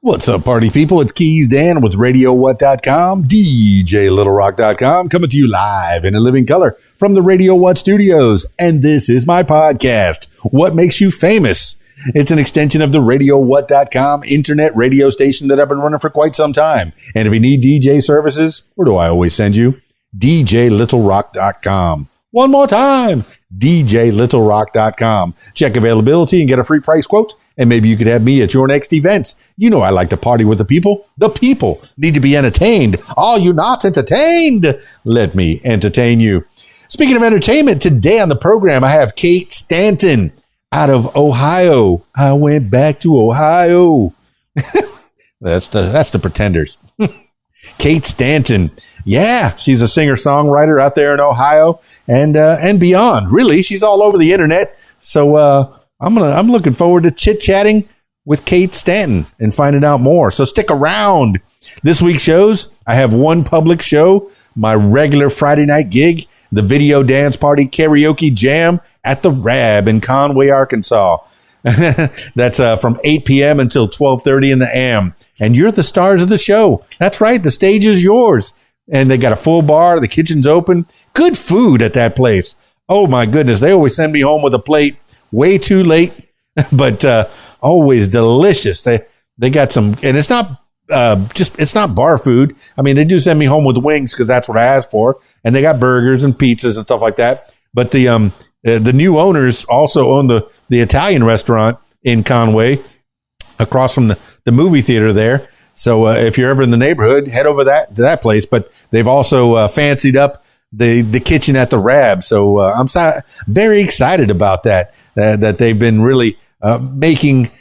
What's up, party people? It's KeysDAN with RadioWhat.com, DJLittleRock.com, coming to you live in a living color from the Radio What studios. And this is my podcast, What Makes You Famous? It's an extension of the RadioWhat.com internet radio station that I've been running for quite some time. And if you need DJ services, where do I always send you? DJLittleRock.com. One more time, DJLittleRock.com. Check availability and get a free price quote. And maybe you could have me at your next event. You know I like to party with the people. The people need to be entertained. Are you not entertained? Let me entertain you. Speaking of entertainment, today on the program, I have Kate Stanton out of Ohio. I went back to Ohio. That's the Pretenders. Kate Stanton. Yeah, she's a singer-songwriter out there in Ohio and beyond. Really, she's all over the internet. So, I'm looking forward to chit-chatting with Kate Stanton and finding out more. So stick around. This week's shows, I have one public show, my regular Friday night gig, the Video Dance Party Karaoke Jam at the Rab in Conway, Arkansas. That's from 8 p.m. until 12:30 in the a.m. And you're the stars of the show. That's right. The stage is yours. And they got a full bar. The kitchen's open. Good food at that place. Oh, my goodness. They always send me home with a plate. Way too late, but always delicious. They got some, and it's not it's not bar food. I mean, they do send me home with wings because that's what I asked for, and they got burgers and pizzas and stuff like that. But the new owners also own the Italian restaurant in Conway, across from the movie theater there. So if you're ever in the neighborhood, head over to that place. But they've also fancied up the kitchen at the Rab. So I'm very excited about that. That they've been really making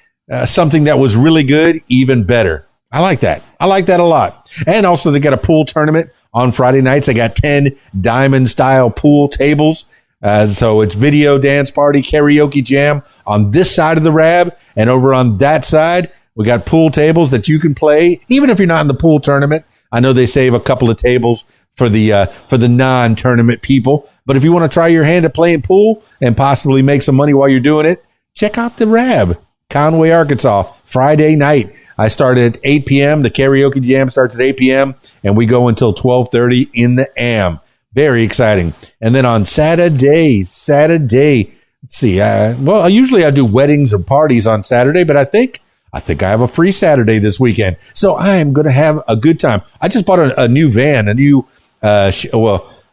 something that was really good even better. I like that. I like that a lot. And also they got a pool tournament on Friday nights. They got 10 diamond style pool tables. So it's Video Dance Party Karaoke Jam on this side of the Rab, and over on that side we got pool tables that you can play even if you're not in the pool tournament. I know they save a couple of tables for the non-tournament people. But if you want to try your hand at playing pool and possibly make some money while you're doing it, check out the Rab, Conway, Arkansas, Friday night. I start at 8 p.m. The karaoke jam starts at 8 p.m. and we go until 12:30 in the a.m. Very exciting. And then on Saturday, let's see. Usually I do weddings or parties on Saturday, but I think I have a free Saturday this weekend. So I am going to have a good time. I just bought a new van,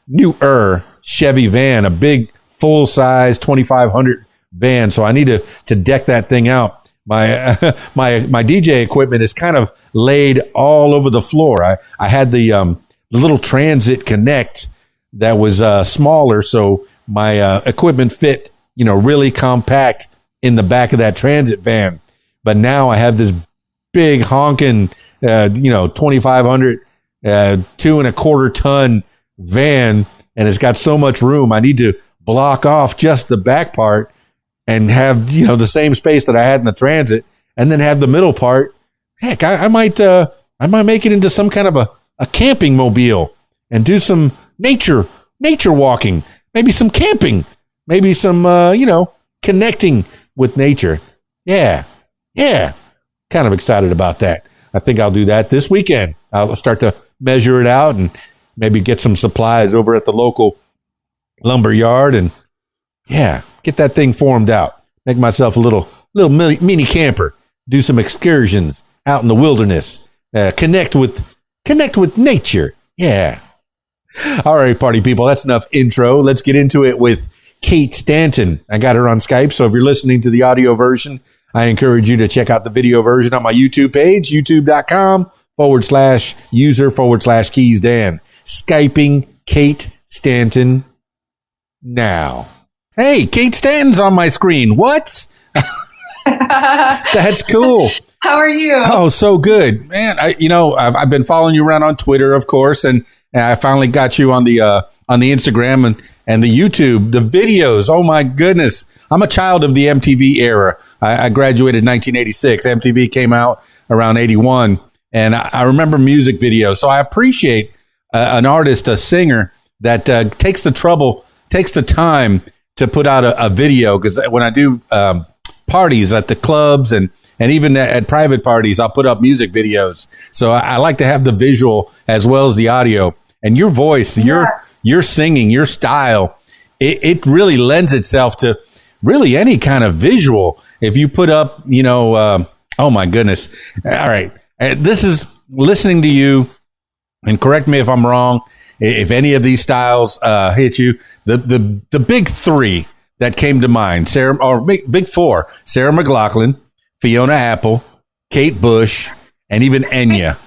newer Chevy van, a big full-size 2500 van. So I need to deck that thing out. My DJ equipment is kind of laid all over the floor. I had the little Transit Connect that was smaller, so my equipment fit, really compact in the back of that Transit van. But now I have this big honking, 2,500, 2.25 ton van, and it's got so much room. I need to block off just the back part and have, the same space that I had in the Transit, and then have the middle part. Heck, I might make it into some kind of a camping mobile and do some nature walking, maybe some camping, maybe some, connecting with nature. Yeah. Kind of excited about that. I think I'll do that this weekend. I'll start to measure it out and maybe get some supplies over at the local lumber yard and get that thing formed out. Make myself a little mini camper. Do some excursions out in the wilderness. Connect with nature. Yeah. All right, party people. That's enough intro. Let's get into it with Kate Stanton. I got her on Skype, so if you're listening to the audio version, I encourage you to check out the video version on my YouTube page, youtube.com/user/KeysDAN. Skyping Kate Stanton now. Hey, Kate Stanton's on my screen. What? That's cool. How are you? Oh, so good, man. I've been following you around on Twitter, of course, and I finally got you on the Instagram and the YouTube, the videos. Oh my goodness. I'm a child of the MTV era. I graduated in 1986. MTV came out around 81. And I remember music videos. So I appreciate an artist, a singer that takes the time to put out a video. Because when I do parties at the clubs and And even at private parties, I'll put up music videos. So I like to have the visual as well as the audio. And your voice, your singing, your style, it really lends itself to really any kind of visual. If you put up, oh my goodness. All right. This is listening to you, and correct me if I'm wrong, if any of these styles hit you. The big three that came to mind, big four: Sarah McLachlan, Fiona Apple, Kate Bush, and even Enya.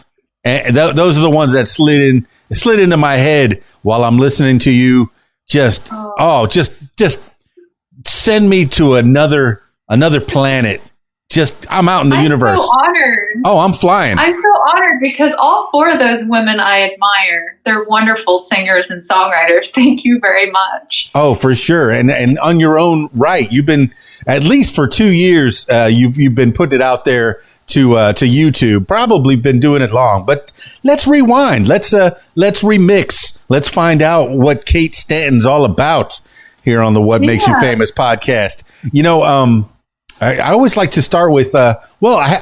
And those are the ones that slid into my head while I'm listening to you. Just send me to another planet. I'm out in the universe. I'm so honored. Oh, I'm flying. I'm so honored because all four of those women I admire. They're wonderful singers and songwriters. Thank you very much. Oh, for sure. And on your own right, you've been, at least for 2 years, you've been putting it out there to YouTube. Probably been doing it long, but let's rewind. Let's remix. Let's find out what Kate Stanton's all about here on the What Makes You Famous podcast. I always like to start with, I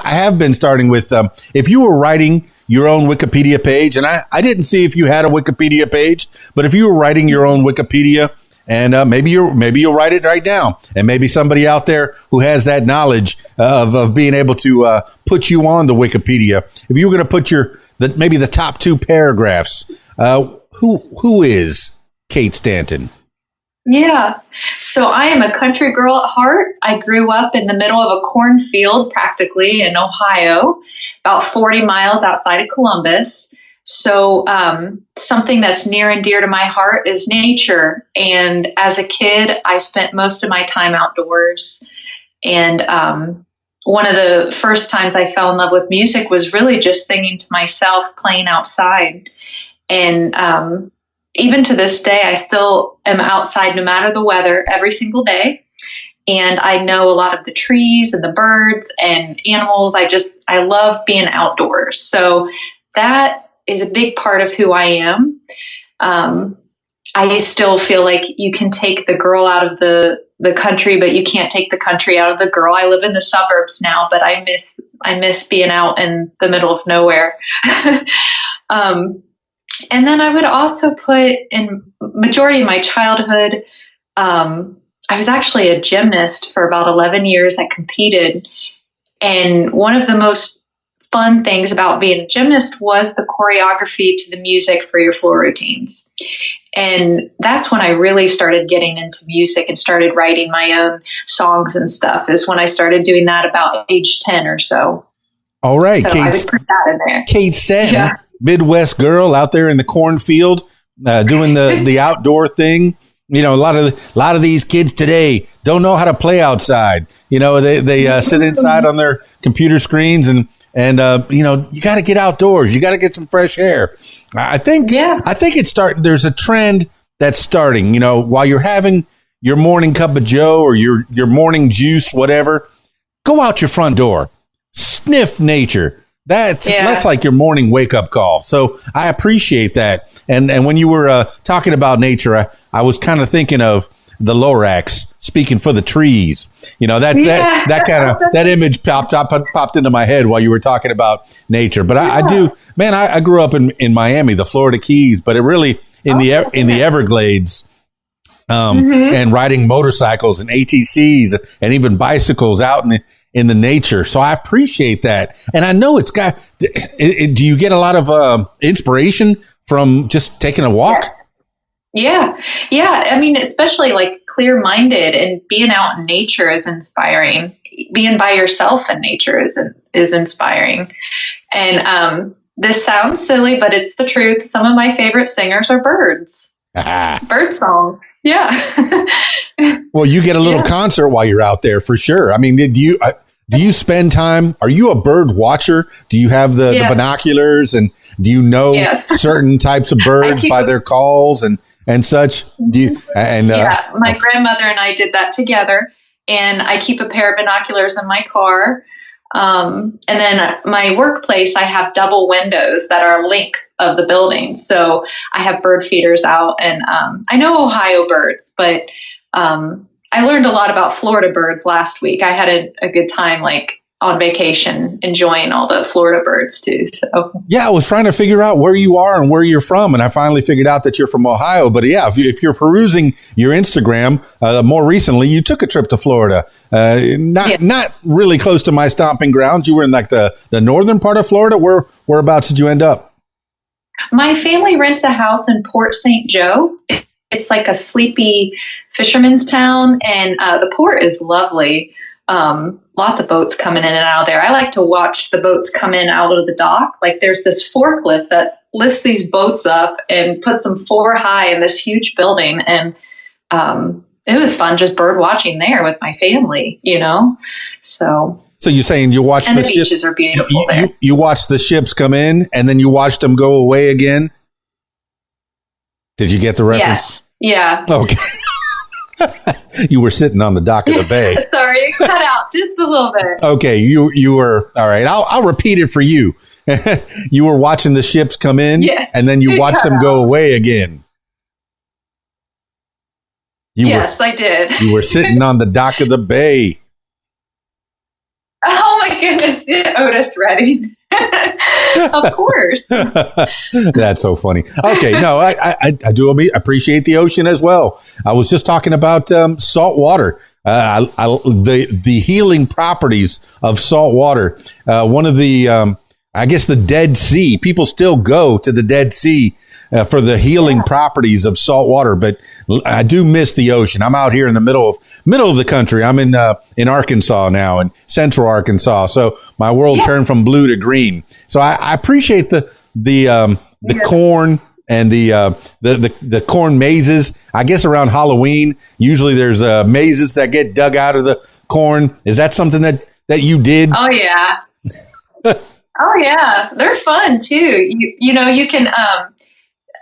have been starting with, if you were writing your own Wikipedia page, and I didn't see if you had a Wikipedia page, but if you were writing your own Wikipedia, and maybe you'll write it right now, and maybe somebody out there who has that knowledge of being able to put you on the Wikipedia. If you were going to put maybe the top 2 paragraphs, who is Kate Stanton? Yeah. So I am a country girl at heart. I grew up in the middle of a cornfield, practically in Ohio, about 40 miles outside of Columbus. So something that's near and dear to my heart is nature. And as a kid, I spent most of my time outdoors. And one of the first times I fell in love with music was really just singing to myself, playing outside. And even to this day, I still am outside no matter the weather every single day. And I know a lot of the trees and the birds and animals. I love being outdoors. So that is a big part of who I am. I still feel like you can take the girl out of the country, but you can't take the country out of the girl. I live in the suburbs now, but I miss being out in the middle of nowhere. And then I would also put in majority of my childhood, I was actually a gymnast for about 11 years. I competed. And one of the most fun things about being a gymnast was the choreography to the music for your floor routines. And that's when I really started getting into music and started writing my own songs and stuff, is when I started doing that about age 10 or so. All right. So I would put that in there. Kate Stanton. Yeah. Midwest girl out there in the cornfield, doing the outdoor thing. A lot of these kids today don't know how to play outside. They sit inside on their computer screens, and you got to get outdoors. You got to get some fresh air. I think it's starting. There's a trend that's starting. While you're having your morning cup of Joe or your morning juice, whatever, go out your front door, sniff nature. That's like your morning wake up call. So I appreciate that. And when you were talking about nature, I was kind of thinking of the Lorax speaking for the trees. That image popped into my head while you were talking about nature. But I grew up in Miami, the Florida Keys, but it really in the Everglades. And riding motorcycles and ATCs and even bicycles out in the nature. So I appreciate that. And I know it's got, do you get a lot of inspiration from just taking a walk? Yeah. I mean, especially like clear-minded, and being out in nature is inspiring. Being by yourself in nature is inspiring. And this sounds silly, but it's the truth. Some of my favorite singers are birds. Bird song. Yeah. Well, you get a little concert while you're out there for sure. I mean, do you spend time? Are you a bird watcher? Do you have the binoculars, and do you know certain types of birds by their calls and such? Do you? And my grandmother and I did that together, and I keep a pair of binoculars in my car. And then my workplace, I have double windows that are length of the building, so I have bird feeders out, and I know Ohio birds, but I learned a lot about Florida birds last week. I had a good time, like on vacation, enjoying all the Florida birds too. So yeah, I was trying to figure out where you are and where you're from, and I finally figured out that you're from Ohio. But yeah, if you're perusing your Instagram, more recently, you took a trip to Florida. Not really close to my stomping grounds. You were in like the northern part of Florida. Whereabouts did you end up? My family rents a house in Port St. Joe. It's like a sleepy fisherman's town, and the port is lovely. Lots of boats coming in and out of there. I like to watch the boats come in out of the dock. Like there's this forklift that lifts these boats up and puts them 4 high in this huge building. And it was fun just bird watching there with my family, So you're saying you watched the beaches are beautiful there. You watched the ships come in and then you watched them go away again? Did you get the reference? Yes. Yeah. Okay. You were sitting on the dock of the bay. Sorry, cut out just a little bit. Okay, you were all right. I'll repeat it for you. You were watching the ships come in, yes, and then you watched them go away again. I did. You were sitting on the dock of the bay. Oh my goodness, Otis Redding. Of course. That's so funny. Okay, no, I do appreciate the ocean as well. I was just talking about salt water. The healing properties of salt water. One of the, I guess, the Dead Sea. People still go to the Dead Sea for the healing properties of salt water, but I do miss the ocean. I'm out here in the middle of the country. I'm in Arkansas now, in central Arkansas. So my world turned from blue to green. So I appreciate the corn and the corn mazes. I guess around Halloween, usually there's mazes that get dug out of the corn. Is that something that you did? Oh yeah. Oh yeah, they're fun too. You can.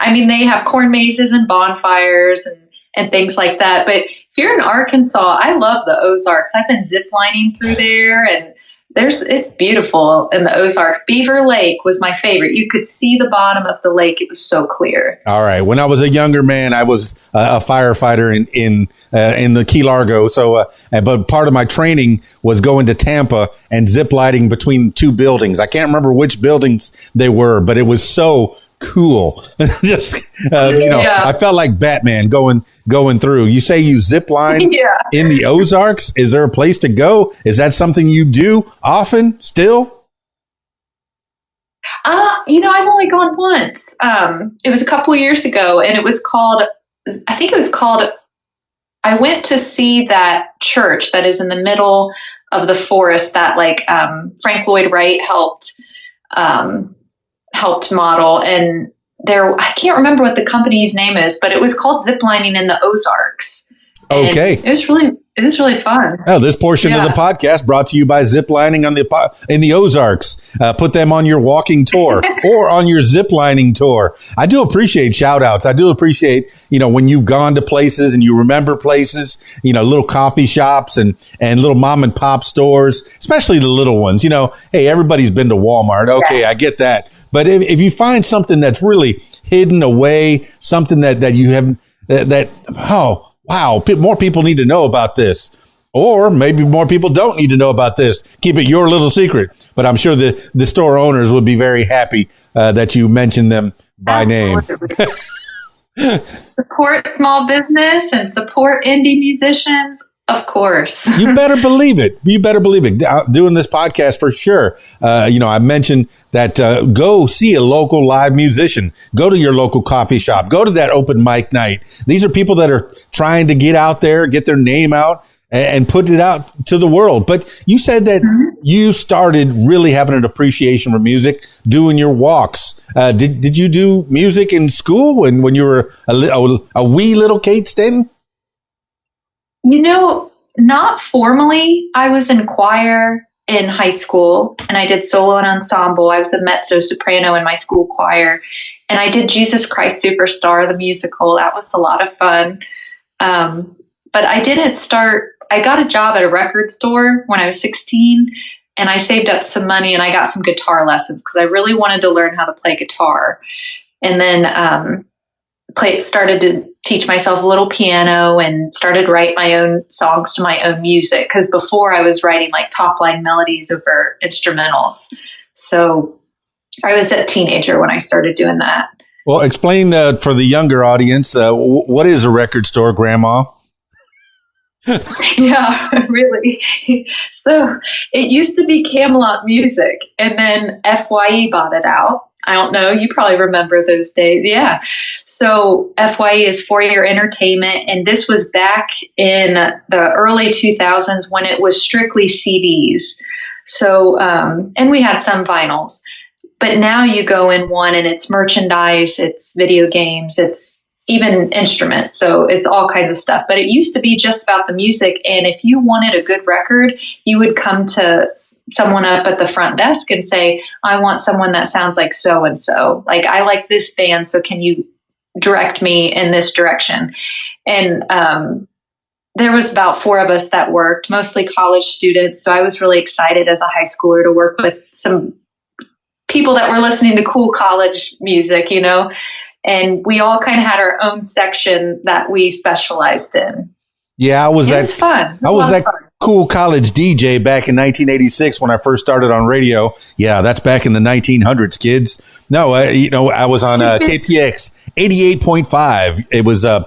They have corn mazes and bonfires and things like that. But if you're in Arkansas, I love the Ozarks. I've been ziplining through there, and it's beautiful in the Ozarks. Beaver Lake was my favorite. You could see the bottom of the lake. It was so clear. All right. When I was a younger man, I was a firefighter in the Key Largo. So, but part of my training was going to Tampa and ziplining between 2 buildings. I can't remember which buildings they were, but it was so cool. Just I felt like Batman going through. You say you zip line in the Ozarks. Is there a place to go? Is that something you do often still? I've only gone once. It was a couple years ago, and it was called, I went to see that church that is in the middle of the forest that Frank Lloyd Wright helped model, and I can't remember what the company's name is, but it was called Ziplining in the Ozarks. Okay. And it was really fun. Oh, this portion of the podcast brought to you by Ziplining in the Ozarks. Put them on your walking tour or on your ziplining tour. I do appreciate shout outs. I do appreciate, when you've gone to places and you remember places, little coffee shops and little mom and pop stores, especially the little ones. Hey, everybody's been to Walmart. Okay, yeah. I get that. But if you find something that's really hidden away, something that you have wow, more people need to know about this. Or maybe more people don't need to know about this. Keep it your little secret. But I'm sure the store owners would be very happy that you mentioned them by name. Support small business and support indie musicians. Of course. You better believe it. Doing this podcast for sure. I mentioned that go see a local live musician. Go to your local coffee shop. Go to that open mic night. These are people that are trying to get out there, get their name out, and put it out to the world. But you said that you started really having an appreciation for music doing your walks. Did you do music in school when you were a wee little Kate Stanton? Not formally. I was in choir in high school, and I did solo and ensemble. I was a mezzo soprano in my school choir, and I did Jesus Christ Superstar, the musical. That was a lot of fun. But I didn't start. I got a job at a record store when I was 16, and I saved up some money, and I got some guitar lessons because I really wanted to learn how to play guitar. And then started to teach myself a little piano and started write my own songs to my own music. Because before I was writing like top line melodies over instrumentals. So I was a teenager when I started doing that. Well, explain for the younger audience, what is a record store, Grandma? Yeah, really. So it used to be Camelot Music, and then FYE bought it out. I don't know. You probably remember those days. Yeah. So FYE is For Your Entertainment. And this was back in the early 2000s when it was strictly CDs. So, and we had some vinyls. But now you go in one and it's merchandise, it's video games, it's even instruments. So it's all kinds of stuff. But it used to be just about the music. And if you wanted a good record, you would come to someone up at the front desk and say, I want someone that sounds like so-and-so. Like, I like this band, so can you direct me in this direction? And there was about 4 of us that worked, mostly college students. So I was really excited as a high schooler to work with some people that were listening to cool college music, you know, and we all kind of had our own section that we specialized in. Yeah, It was fun. I was that cool college DJ back in 1986 when I first started on radio. Yeah, that's back in the 1900s, kids. No, I was on KPX 88.5. It was a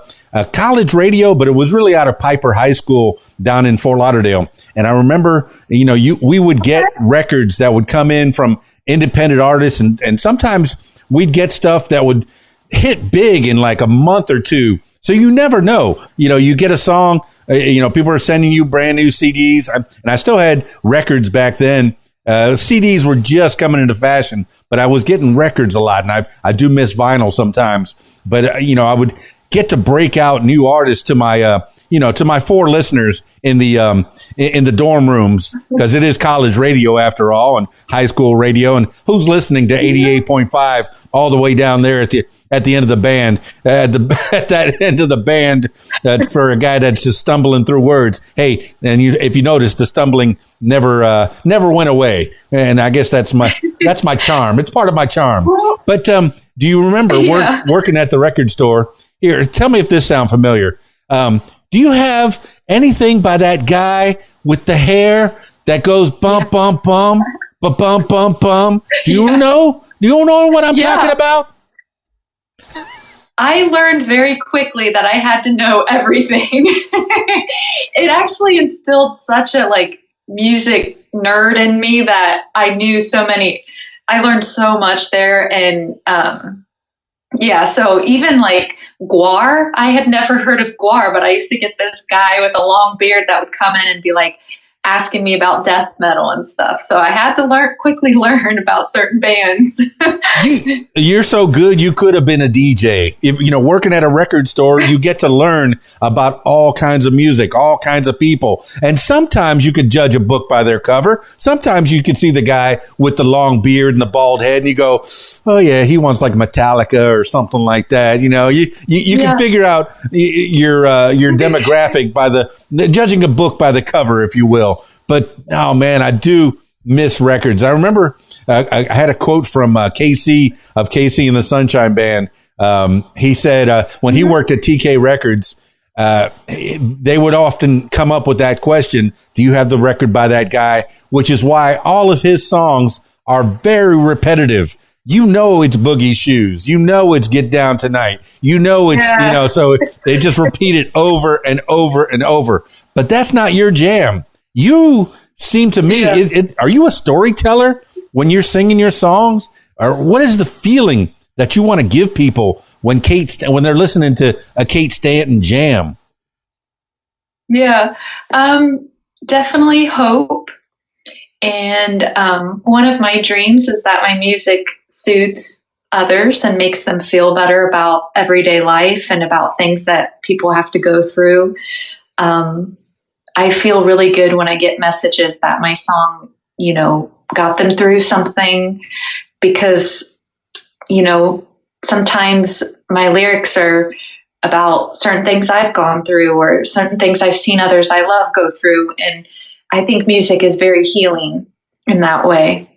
college radio, but it was really out of Piper High School down in Fort Lauderdale. And I remember, we would get records that would come in from independent artists, and sometimes we'd get stuff that would hit big in like a month or two. So you never know. You get a song, people are sending you brand new CDs. And I still had records back then. CDs were just coming into fashion, but I was getting records a lot. And I do miss vinyl sometimes. But, I would get to break out new artists to my, to my 4 listeners in the dorm rooms, because it is college radio after all, and high school radio. And who's listening to 88.5 all the way down there at the end of the band, at that end of the band, for a guy that's just stumbling through words. Hey, and if you notice, the stumbling never went away. And I guess that's my charm. It's part of my charm. But do you remember working at the record store? Here, tell me if this sounds familiar. Do you have anything by that guy with the hair that goes bump, bump, bump, bump, bump, bump, bump? Do you know? Do you know what I'm talking about? I learned very quickly that I had to know everything. It actually instilled such a music nerd in me that I knew I learned so much there. And so even Guar, I had never heard of Guar, but I used to get this guy with a long beard that would come in and be asking me about death metal and stuff. So I had to quickly learn about certain bands. You're so good. You could have been a DJ. Working at a record store, you get to learn about all kinds of music, all kinds of people. And sometimes you could judge a book by their cover. Sometimes you could see the guy with the long beard and the bald head and you go, oh yeah, he wants Metallica or something like that. You can figure out your demographic by judging a book by the cover, if you will. But, oh, man, I do miss records. I remember I had a quote from KC of KC and the Sunshine Band. He said when he worked at TK Records, they would often come up with that question, do you have the record by that guy? Which is why all of his songs are very repetitive. It's Boogie Shoes. It's Get Down Tonight. It's, so they just repeat it over and over and over. But that's not your jam. You seem to me, are you a storyteller when you're singing your songs? Or what is the feeling that you want to give people when they're listening to a Kate Stanton jam? Yeah, definitely hope. And one of my dreams is that my music soothes others and makes them feel better about everyday life and about things that people have to go through. I feel really good when I get messages that my song, got them through something, because, sometimes my lyrics are about certain things I've gone through or certain things I've seen others I love go through. And I think music is very healing in that way.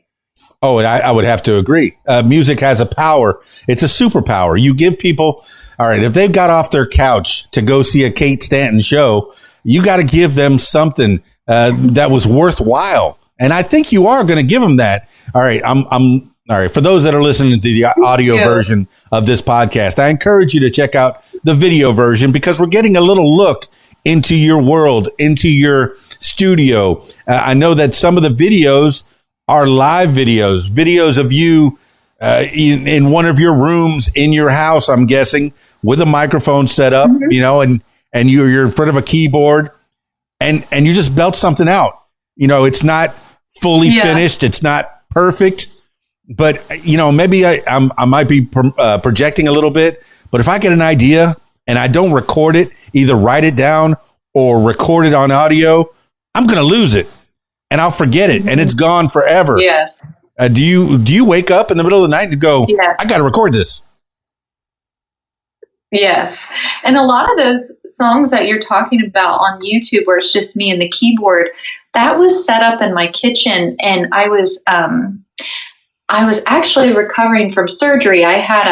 Oh, and I would have to agree. Music has a power. It's a superpower. You give people, All right, if they've got off their couch to go see a Kate Stanton show, you got to give them something that was worthwhile. And I think you are going to give them that. All right, I'm all right. For those that are listening to the audio version of this podcast, I encourage you to check out the video version because we're getting a little look into your world, into your studio. I know that some of the videos are live videos of you in one of your rooms in your house, I'm guessing, with a microphone set up, and you're in front of a keyboard and you just belt something out. It's not fully finished. It's not perfect, but maybe I might be projecting a little bit, but if I get an idea and I don't record it, either write it down or record it on audio, I'm going to lose it and I'll forget it and it's gone forever. Yes. Do you wake up in the middle of the night and go, I got to record this? Yes. And a lot of those songs that you're talking about on YouTube where it's just me and the keyboard, that was set up in my kitchen. And I was actually recovering from surgery. I had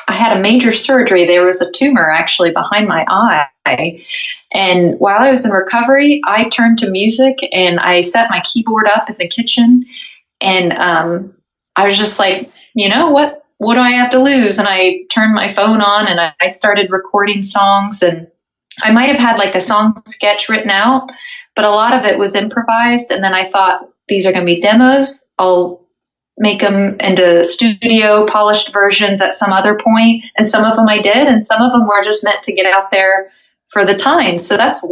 a major surgery. There was a tumor actually behind my eye. And while I was in recovery, I turned to music and I set my keyboard up in the kitchen. And I was just like, what do I have to lose? And I turned my phone on and I started recording songs. And I might have had like a song sketch written out, but a lot of it was improvised. And then I thought, these are going to be demos. I'll make them into studio polished versions at some other point. And some of them I did. And some of them were just meant to get out there for the time. So that's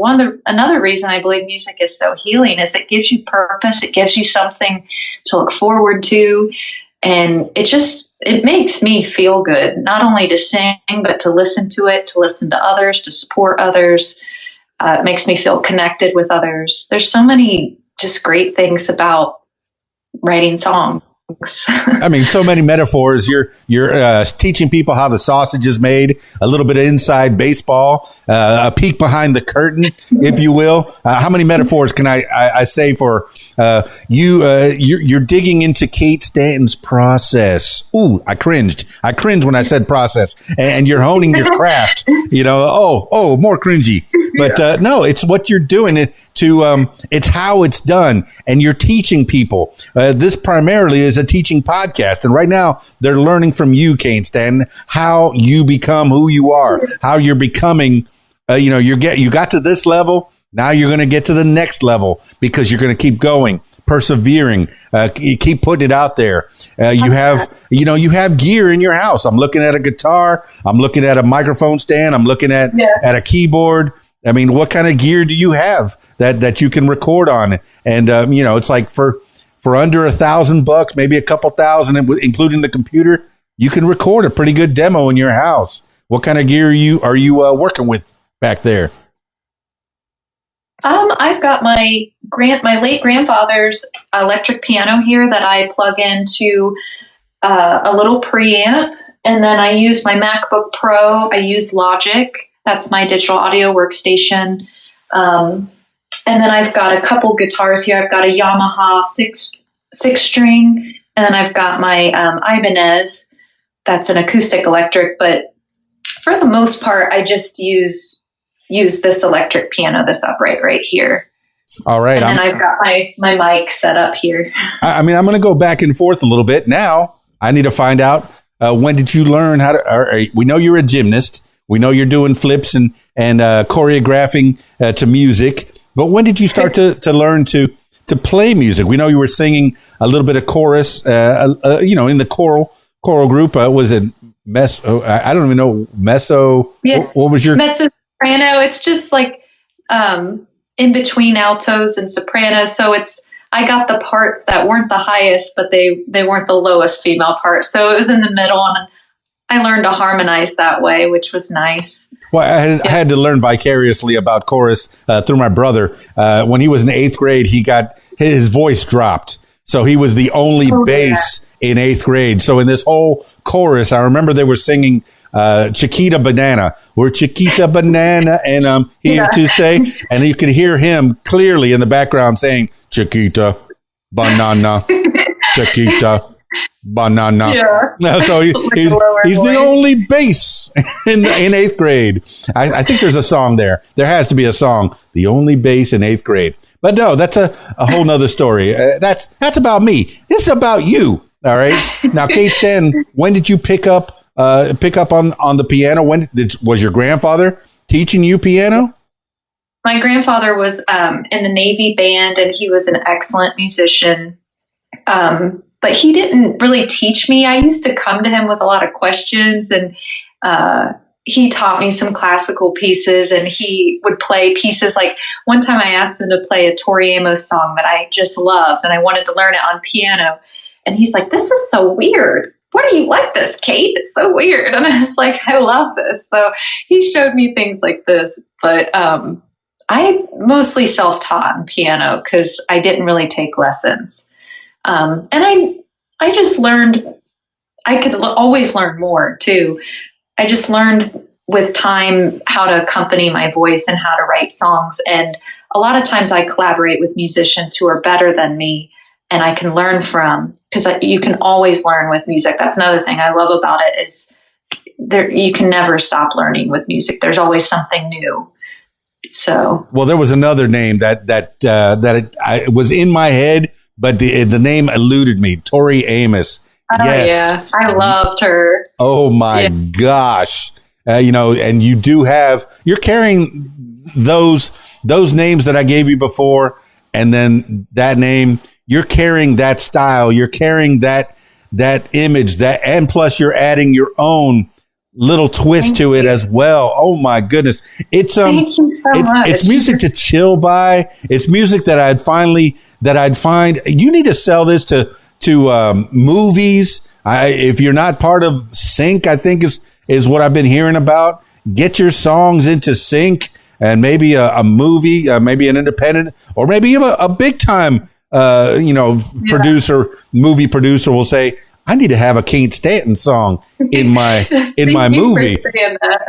another reason I believe music is so healing is it gives you purpose. It gives you something to look forward to. And it makes me feel good, not only to sing, but to listen to it, to listen to others, to support others. It makes me feel connected with others. There's so many just great things about writing songs. I mean, so many metaphors. You're teaching people how the sausage is made, a little bit of inside baseball, a peek behind the curtain, if you will. How many metaphors can I say for you're digging into Kate Stanton's process? Ooh, I cringed when I said process, and you're honing your craft. More cringy. But no, it's what you're doing. It's how it's done, and you're teaching people. This primarily is a teaching podcast, and right now they're learning from you, Kate Stanton, how you become who you are, how you're becoming. You got to this level. Now you're going to get to the next level because you're going to keep going, persevering, keep putting it out there. You have gear in your house. I'm looking at a guitar. I'm looking at a microphone stand. I'm looking at a keyboard. I mean, what kind of gear do you have that you can record on? And, it's like for under $1,000, maybe a couple thousand, including the computer, you can record a pretty good demo in your house. What kind of gear are you working with back there? I've got my late grandfather's electric piano here that I plug into a little preamp, and then I use my MacBook Pro. I use Logic. That's my digital audio workstation. And then I've got a couple guitars here. I've got a Yamaha six string, and then I've got my Ibanez. That's an acoustic electric, but for the most part, I just use this electric piano, this upright right here. All right. And then I've got my mic set up here. I'm going to go back and forth a little bit. Now I need to find out, when did you learn how to, we know you're a gymnast. We know you're doing flips and choreographing to music, but when did you start to learn to play music? We know you were singing a little bit of chorus, in the choral group. Was it I don't even know, mezzo? Yeah. What was your mezzo soprano? It's just like in between altos and sopranos. So I got the parts that weren't the highest, but they weren't the lowest female parts. So it was in the middle, and I learned to harmonize that way, which was nice. Well, I had to learn vicariously about chorus through my brother. When he was in 8th grade, his voice dropped. So he was the only bass in 8th grade. So in this whole chorus, I remember they were singing Chiquita Banana. We're Chiquita Banana, and I'm here to say. And you could hear him clearly in the background saying, Chiquita Banana, Chiquita banana. Yeah. No, so he's the only bass in eighth grade. I think there's a song there. There has to be a song, the only bass in eighth grade. But no, that's a whole nother story. That's about me. This is about you. All right. Now, KeysDAN, when did you pick up on the piano? Was your grandfather teaching you piano? My grandfather was in the Navy band, and he was an excellent musician. But he didn't really teach me. I used to come to him with a lot of questions, and he taught me some classical pieces, and he would play pieces. Like one time I asked him to play a Tori Amos song that I just loved, and I wanted to learn it on piano. And he's like, "This is so weird. Why do you like this, Kate? It's so weird." And I was like, "I love this." So he showed me things like this. But I mostly self-taught on piano because I didn't really take lessons. And I just learned, I could always learn more too. I just learned with time how to accompany my voice and how to write songs. And a lot of times I collaborate with musicians who are better than me and I can learn from, because you can always learn with music. That's another thing I love about it is you can never stop learning with music. There's always something new. So, well, there was another name that it was in my head, but the name eluded me. Tori Amos. Oh, yes. Yeah. I loved her. Oh, my gosh. And you're carrying those names that I gave you before. And then that name, you're carrying that style. You're carrying that image, and plus you're adding your own little twist to it as well. Oh my goodness. It's Thank you so much. It's music to chill by. It's music that I'd find you need to sell this to movies. If you're not part of Sync, I think is what I've been hearing about. Get your songs into Sync, and maybe a movie, maybe an independent, or maybe a big time movie producer will say, I need to have a Kate Stanton song in my movie.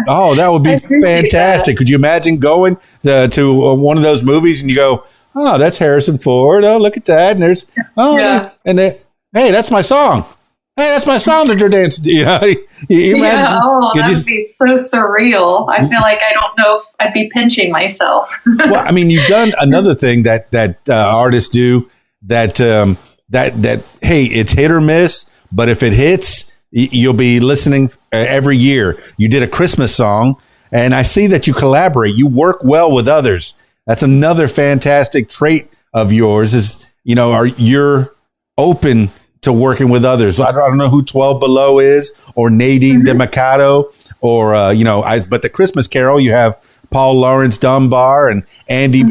Oh, that would be fantastic. Could you imagine going to one of those movies and you go, oh, that's Harrison Ford. Oh, look at that. And there's, hey, that's my song. Hey, that's my song that they're dancing to. You imagine, that would be so surreal. I feel like I don't know if I'd be pinching myself. Well, I mean, you've done another thing that artists do that hey, it's hit or miss. But if it hits, you'll be listening every year. You did a Christmas song, and I see that you collaborate. You work well with others. That's another fantastic trait of yours is, you're open to working with others. I don't know who 12 Below is or Nadine DeMicado or, but the Christmas Carol, you have Paul Lawrence Dunbar and Andy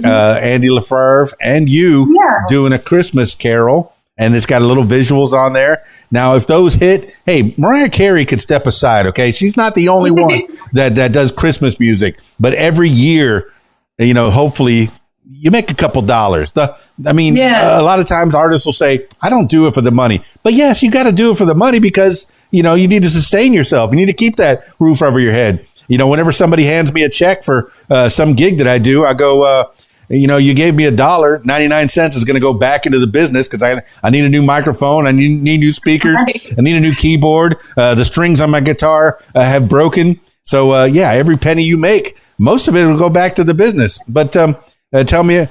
Lefebvre and you doing a Christmas Carol. And it's got a little visuals on there. Now, if those hit, hey, Mariah Carey could step aside, okay? She's not the only one that does Christmas music. But every year, hopefully you make a couple dollars. A lot of times artists will say, I don't do it for the money. But yes, you got to do it for the money because, you need to sustain yourself. You need to keep that roof over your head. Whenever somebody hands me a check for some gig that I do, I go, you gave me $1, 99 cents is going to go back into the business because I need a new microphone. I need new speakers. Right. I need a new keyboard. The strings on my guitar have broken. So, every penny you make, most of it will go back to the business. But tell me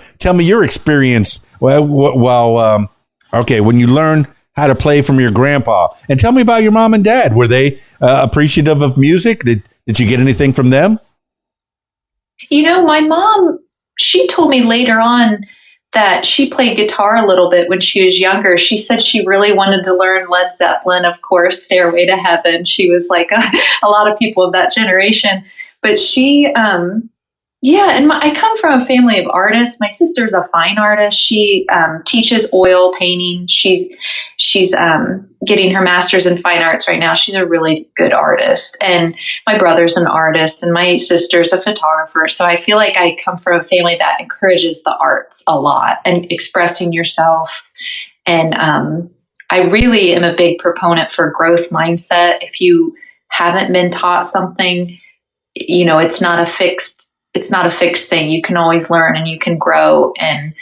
your experience. When you learn how to play from your grandpa, and tell me about your mom and dad. Were they appreciative of music? Did you get anything from them? My mom, she told me later on that she played guitar a little bit when she was younger. She said she really wanted to learn Led Zeppelin, of course, Stairway to Heaven. She was like a lot of people of that generation. But she, and I come from a family of artists. My sister's a fine artist. She teaches oil painting. She's getting her master's in fine arts right now. She's a really good artist. And my brother's an artist, and my sister's a photographer. So I feel like I come from a family that encourages the arts a lot and expressing yourself. And I really am a big proponent for growth mindset. If you haven't been taught something, it's not a fixed thing. You can always learn and you can grow and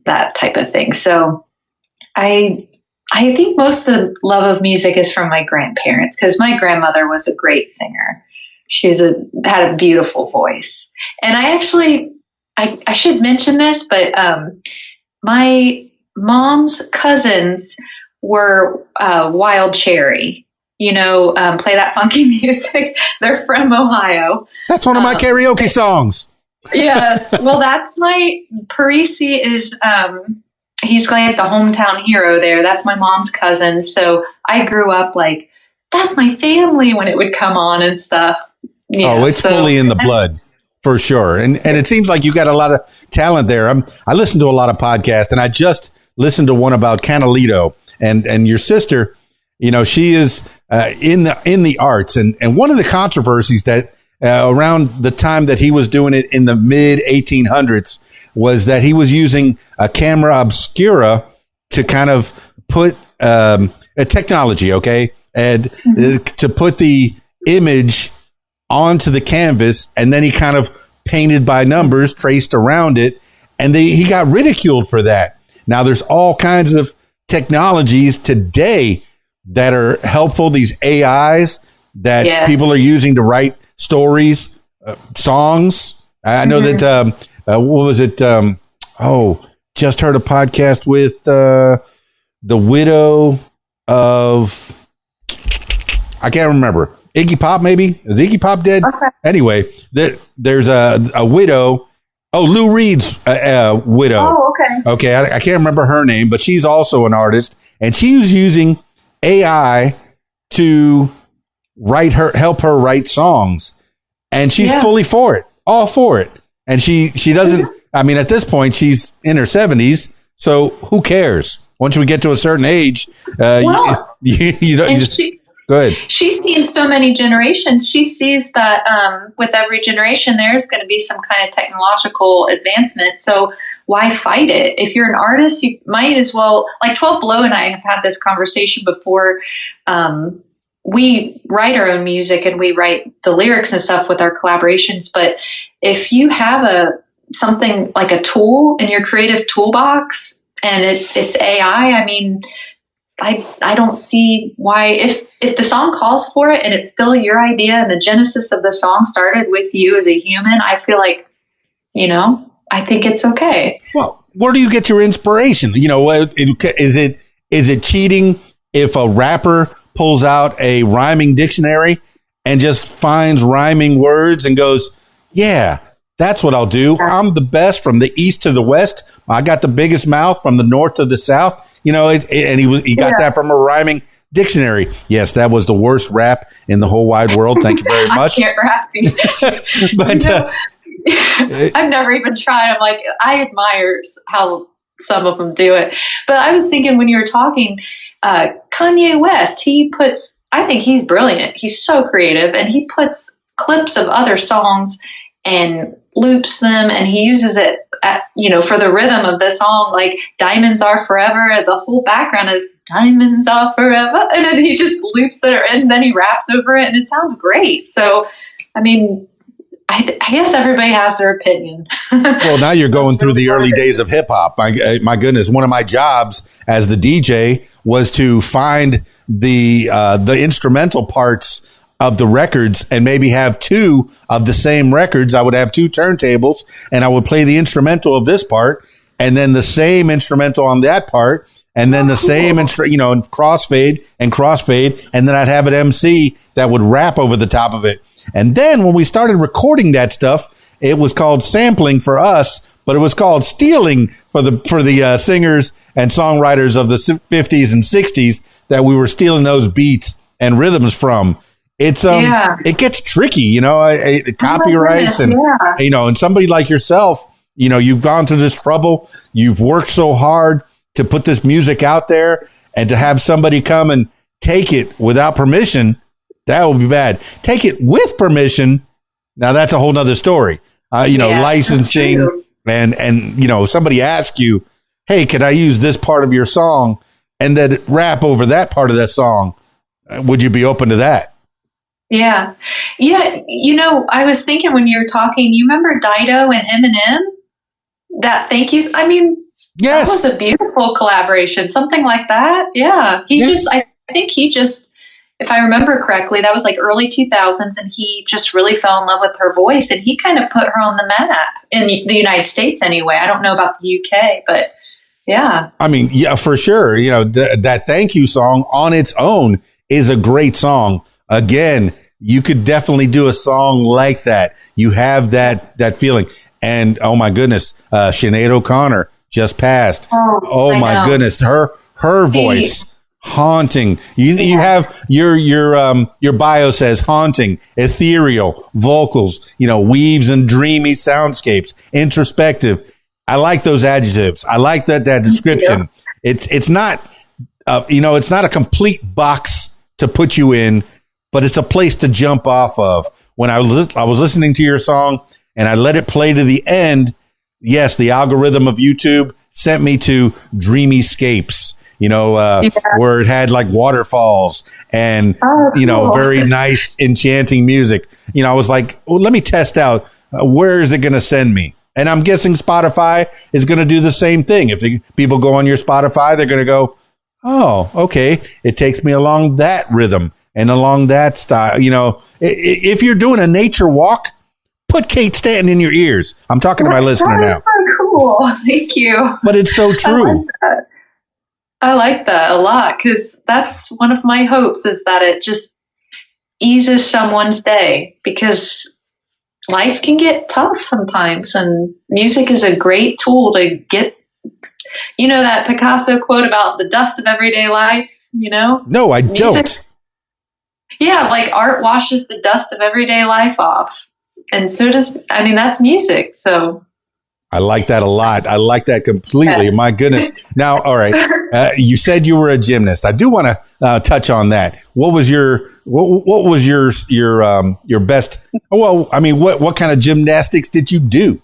that type of thing. So I I think most of the love of music is from my grandparents because my grandmother was a great singer. Had a beautiful voice. And I should mention this, but my mom's cousins were Wild Cherry. Play that funky music. They're from Ohio. That's one of my karaoke songs. Yes. Well, that's Parisi is, he's like the hometown hero there. That's my mom's cousin. So I grew up like, that's my family when it would come on and stuff. Yeah, it's fully in the blood for sure. And it seems like you got a lot of talent there. I listen to a lot of podcasts, and I just listened to one about Canalito and your sister. She is in the arts, and one of the controversies that around the time that he was doing it in the mid 1800s was that he was using a camera obscura to kind of put a technology, okay, and to put the image onto the canvas, and then he kind of painted by numbers, traced around it, and he got ridiculed for that. Now there's all kinds of technologies today that are helpful, these AIs that people are using to write stories, songs. I know that, what was it? Just heard a podcast with the widow of, I can't remember. Iggy Pop, maybe? Is Iggy Pop dead? Okay. Anyway, there's a widow. Oh, Lou Reed's widow. Oh, okay. Okay, I can't remember her name, but she's also an artist, and she's using AI to help her write songs, and she's fully for it, all for it. And she doesn't. I mean, at this point, she's in her 70s, so who cares? Once we get to a certain age, you just. Go ahead. She's seen so many generations. She sees that with every generation, there's going to be some kind of technological advancement. So why fight it? If you're an artist, you might as well. Like 12 Below and I have had this conversation before. We write our own music and we write the lyrics and stuff with our collaborations. But if you have something like a tool in your creative toolbox and it's AI, I mean, I don't see why, if the song calls for it and it's still your idea and the genesis of the song started with you as a human, I feel like, I think it's okay. Well, where do you get your inspiration? Is it cheating if a rapper pulls out a rhyming dictionary and just finds rhyming words and goes, yeah, that's what I'll do. I'm the best from the east to the west. I got the biggest mouth from the north to the south. And he got that from a rhyming dictionary. Yes, that was the worst rap in the whole wide world. Thank you very much. I can't rap. But I've never even tried. I'm like, I admire how some of them do it. But I was thinking when you were talking, Kanye West, I think he's brilliant. He's so creative, and he puts clips of other songs and loops them, and he uses it for the rhythm of the song, like diamonds are forever. The whole background is diamonds are forever. And then he just loops it and then he raps over it and it sounds great. So, I mean, I guess everybody has their opinion. Well, now you're going through the early days of hip hop. My goodness. One of my jobs as the DJ was to find the instrumental parts of the records and maybe have two of the same records. I would have two turntables and I would play the instrumental of this part and then the same instrumental on that part and then the same, crossfade. And then I'd have an MC that would rap over the top of it. And then when we started recording that stuff, it was called sampling for us, but it was called stealing for the singers and songwriters of the 50s and 60s that we were stealing those beats and rhythms from. It's it gets tricky, copyrights and somebody like yourself, you've gone through this trouble. You've worked so hard to put this music out there, and to have somebody come and take it without permission, that would be bad. Take it with permission. Now that's a whole nother story. Licensing and somebody asks you, hey, can I use this part of your song and then rap over that part of that song? Would you be open to that? Yeah. Yeah. I was thinking when you were talking, you remember Dido and Eminem? That thank you. I mean, That Yes. was a beautiful collaboration. Something like that. Yeah. I think he just, if I remember correctly, that was like early 2000s, and he just really fell in love with her voice, and he kind of put her on the map in the United States anyway. I don't know about the UK, but yeah. I mean, yeah, for sure. You know, that thank you song on its own is a great song. Again, you could definitely do a song like that. You have that feeling. And oh my goodness, Sinead O'Connor just passed. Oh my goodness, her voice, haunting. You have your bio says haunting, ethereal, vocals, you know, weaves and dreamy soundscapes, introspective. I like those adjectives. I like that description. It's not it's not a complete box to put you in, but it's a place to jump off of. When I was listening to your song and I let it play to the end, yes, the algorithm of YouTube sent me to dreamy scapes, where it had like waterfalls and, very nice, enchanting music. I was like, well, let me test out where is it going to send me? And I'm guessing Spotify is going to do the same thing. If people go on your Spotify, they're going to go, oh, okay, it takes me along that rhythm and along that style. If you're doing a nature walk, put Kate Stanton in your ears. I'm talking to my listener now. So cool. Thank you. But it's so true. I like that a lot, because that's one of my hopes, is that it just eases someone's day, because life can get tough sometimes, and music is a great tool to get, that Picasso quote about the dust of everyday life, No, I don't. Yeah, like art washes the dust of everyday life off. And so that's music. So I like that a lot. I like that completely. Yeah. My goodness. Now, all right. You said you were a gymnast. I do want to touch on that. What was your best? Well, I mean, what kind of gymnastics did you do?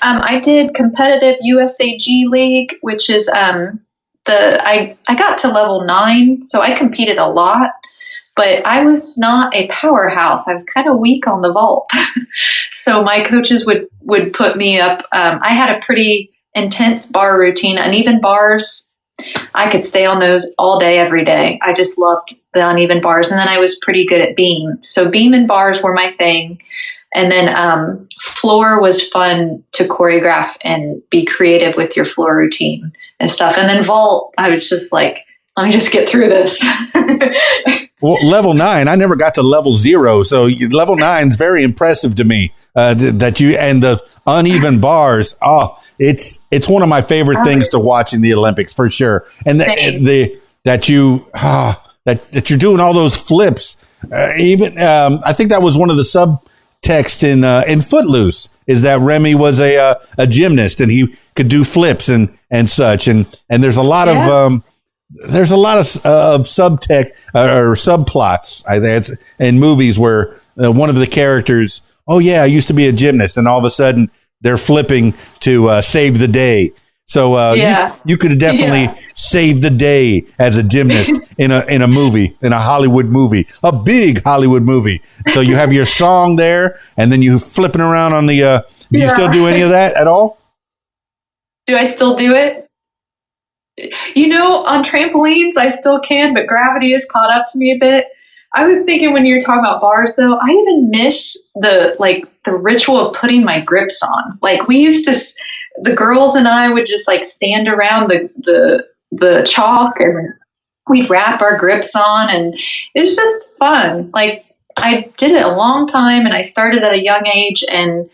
I did competitive USAG League, which is I got to level 9, so I competed a lot. But I was not a powerhouse. I was kind of weak on the vault. So my coaches would put me up. I had a pretty intense bar routine. Uneven bars, I could stay on those all day, every day. I just loved the uneven bars. And then I was pretty good at beam. So beam and bars were my thing. And then floor was fun to choreograph and be creative with your floor routine and stuff. And then vault, I was just like, let me just get through this. Well, level 9, I never got to level 0. So level 9 is very impressive to me, that you, and the uneven bars. Oh, it's one of my favorite things to watch in the Olympics, for sure. And that you're doing all those flips. I think that was one of the subtext in Footloose, is that Remy was a gymnast and he could do flips and such. And there's a lot of, there's a lot of subtext or subplots, I think, it's in movies where one of the characters, oh yeah, I used to be a gymnast, and all of a sudden they're flipping to save the day. So you could definitely save the day as a gymnast in a movie, in a Hollywood movie, a big Hollywood movie. So you have your song there, and then you flipping around on the. Do you still do any of that at all? Do I still do it? On trampolines, I still can, but gravity has caught up to me a bit. I was thinking, when you were talking about bars, though, I even miss the ritual of putting my grips on. Like, we used to, the girls and I would just stand around the chalk, and we'd wrap our grips on, and it was just fun. Like, I did it a long time, and I started at a young age, and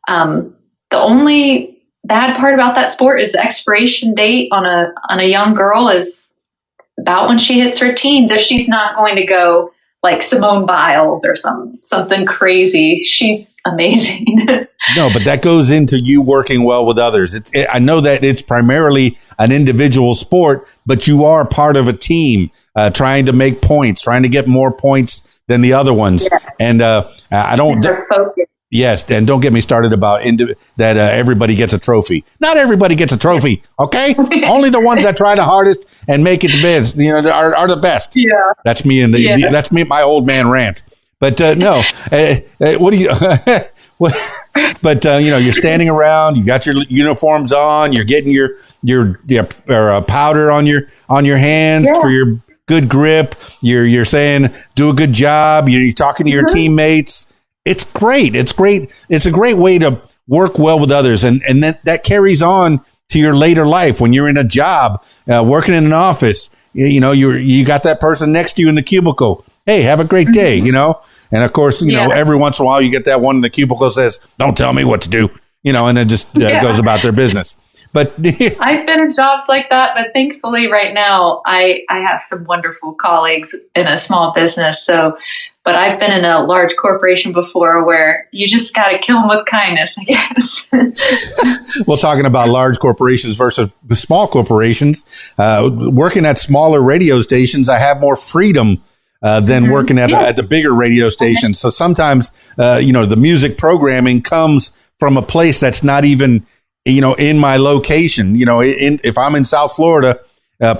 the only bad part about that sport is the expiration date on a young girl is about when she hits her teens. If she's not going to go like Simone Biles or something crazy, she's amazing. No, but that goes into you working well with others. I know that it's primarily an individual sport, but you are part of a team, trying to make points, trying to get more points than the other ones. Yeah. And I don't. Yes, and don't get me started about that everybody gets a trophy. Not everybody gets a trophy, okay? Only the ones that try the hardest and make it the best, are the best. Yeah, that's me and that's me, my old man rant. But no, what do you? But you're standing around. You got your uniforms on. You're getting your powder on your hands for your good grip. You're saying do a good job. You're talking to your teammates. It's great. It's great. It's a great way to work well with others, and that carries on to your later life when you're in a job, working in an office. You got that person next to you in the cubicle. Hey, have a great day. And of course, every once in a while you get that one in the cubicle says, "Don't tell me what to do," and it just goes about their business. But I've been in jobs like that, but thankfully right now I have some wonderful colleagues in a small business. But I've been in a large corporation before where you just got to kill them with kindness, I guess. Well, talking about large corporations versus small corporations, working at smaller radio stations, I have more freedom than working at the bigger radio stations. So sometimes, the music programming comes from a place that's not even, in my location. If I'm in South Florida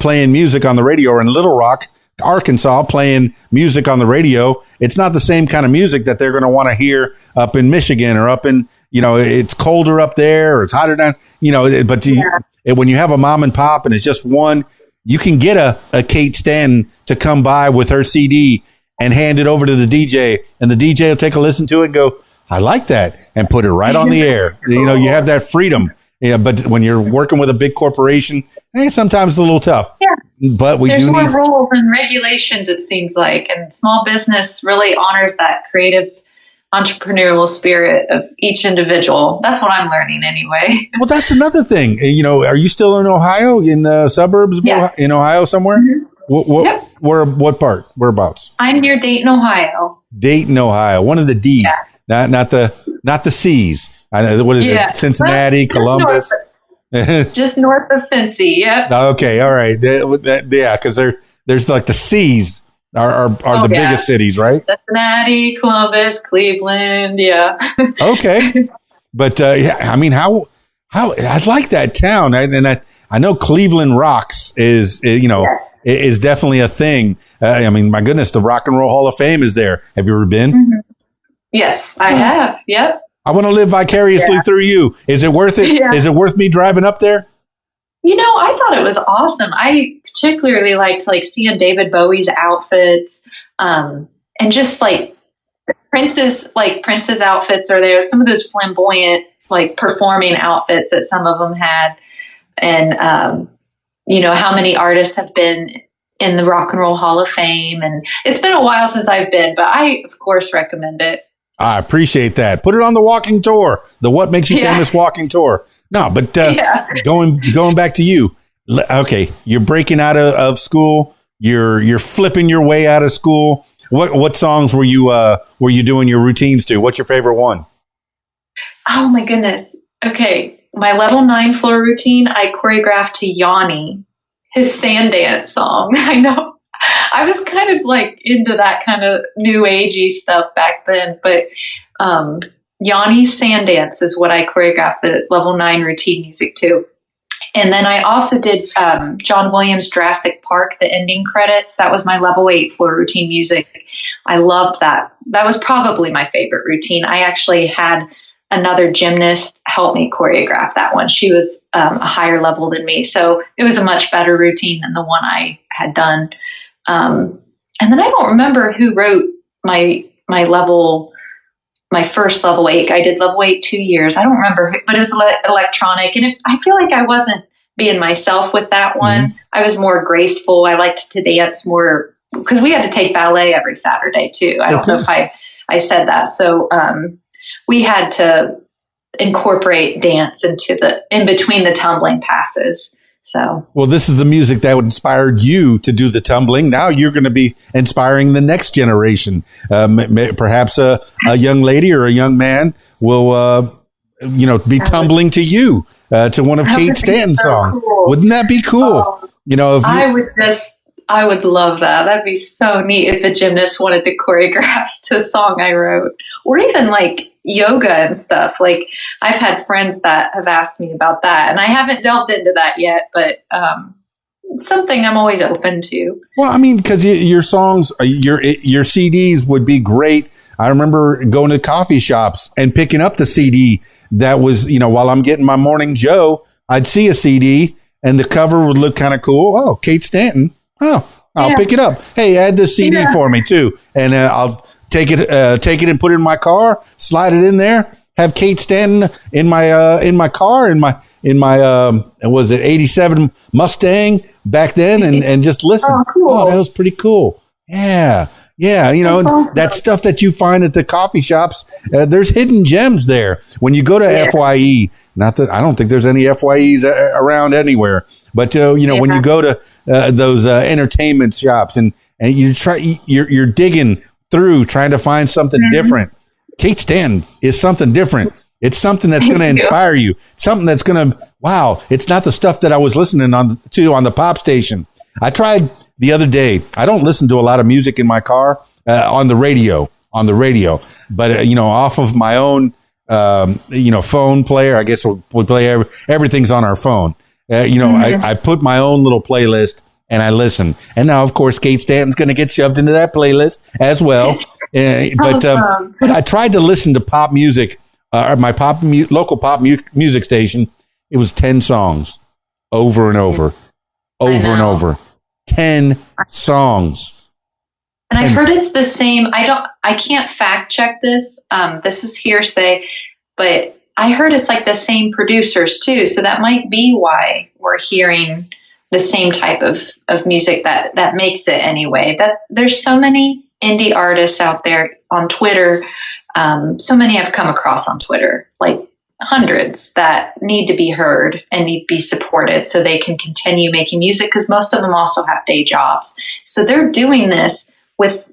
playing music on the radio, or in Little Rock, Arkansas, playing music on the radio, it's not the same kind of music that they're going to want to hear up in Michigan, or up in, it's colder up there, or it's hotter down, but when you have a mom and pop and it's just one, you can get a Kate Stanton to come by with her CD and hand it over to the DJ, and the DJ will take a listen to it and go, "I like that," and put it right on the air. You have that freedom. Yeah, but when you're working with a big corporation, sometimes it's a little tough. Yeah. But there's more rules and regulations, it seems like, and small business really honors that creative entrepreneurial spirit of each individual. That's what I'm learning anyway. Well, that's another thing. Are you still in Ohio, in the suburbs in Ohio somewhere? Yep. What part? Whereabouts? I'm near Dayton, Ohio. Dayton, Ohio. One of the D's, not the C's. I know, what is it? Cincinnati, Columbus. Just north of Cincy. Yep. Okay. All right. Because there's like the C's are the biggest cities, right? Cincinnati, Columbus, Cleveland. Yeah. Okay. But how I like that town, I know Cleveland rocks is definitely a thing. My goodness, the Rock and Roll Hall of Fame is there. Have you ever been? Mm-hmm. Yes, I have. Yep. I want to live vicariously through you. Is it worth it? Yeah. Is it worth me driving up there? I thought it was awesome. I particularly liked seeing David Bowie's outfits, and just Prince's outfits are there. Some of those flamboyant performing outfits that some of them had, and how many artists have been in the Rock and Roll Hall of Fame. And it's been a while since I've been, but I of course recommend it. I appreciate that. Put it on the walking tour, the What Makes You Famous walking tour. No, but going back to you. Okay, you're breaking out of school. You're flipping your way out of school. What songs were you doing your routines to? What's your favorite one? Oh my goodness. Okay, my level 9 floor routine, I choreographed to Yanni, his sand dance song. I know. I was kind of into that kind of new agey stuff back then, but Yanni's sand dance is what I choreographed the level 9 routine music to. And then I also did John Williams' Jurassic Park, the ending credits. That was my level 8 floor routine music. I loved that. That was probably my favorite routine. I actually had another gymnast help me choreograph that one. She was a higher level than me, so it was a much better routine than the one I had done. And then I don't remember who wrote my first level 8. I did level 8 2 years. I don't remember, but it was electronic. And I feel like I wasn't being myself with that one. Mm-hmm. I was more graceful. I liked to dance more because we had to take ballet every Saturday too. I don't know if I said that. So, we had to incorporate dance in between the tumbling passes. So, well, this is the music that inspired you to do the tumbling. Now you're going to be inspiring the next generation. Perhaps a young lady or a young man will, be tumbling to you, to one of Kate Stanton's songs. Cool. Wouldn't that be cool? I would love that. That'd be so neat if a gymnast wanted to choreograph to a song I wrote, or even yoga and stuff. I've had friends that have asked me about that, and I haven't delved into that yet, but it's something I'm always open to. Well, because your songs, your CDs would be great. I remember going to coffee shops and picking up the CD that was, while I'm getting my morning Joe, I'd see a CD and the cover would look kind of cool. Oh, Kate Stanton. Oh, I'll pick it up. Hey, add this CD for me too. And I'll take it and put it in my car, slide it in there, have Kate Stanton in my car, in my was it 87 Mustang back then, and just listen. Oh, cool. Oh, that was pretty cool. Yeah. That stuff that you find at the coffee shops, there's hidden gems there. When you go to FYE, not that I don't think there's any FYEs around anywhere, but when you go to those entertainment shops and you're digging through trying to find something different. Kate Stanton is something different. It's something that's going to inspire you. Something that's going to, wow, it's not the stuff that I was listening to on the pop station. I tried the other day. I don't listen to a lot of music in my car on the radio, but off of my own phone player. I guess we'll play everything's on our phone. I put my own little playlist and I listen. And now, of course, Kate Stanton's going to get shoved into that playlist as well. But I tried to listen to pop music, my local pop music station. It was 10 songs over and over and over. 10 songs. And I heard it's the same. I can't fact check this. This is hearsay, but I heard it's like the same producers too. So that might be why we're hearing the same type of music that makes it anyway. That there's so many indie artists out there on Twitter. So many I've come across on Twitter, like hundreds, that need to be heard and need to be supported so they can continue making music, because most of them also have day jobs. So they're doing this with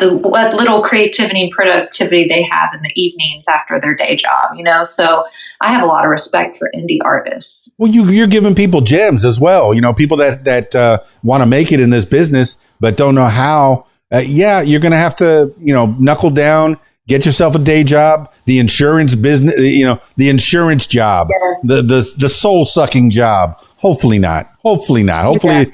what little creativity and productivity they have in the evenings after their day job, So I have a lot of respect for indie artists. Well, you're giving people gems as well. People that want to make it in this business but don't know how. You're going to have to, knuckle down, get yourself a day job, the insurance business, the insurance job, the soul sucking job. Hopefully not. Hopefully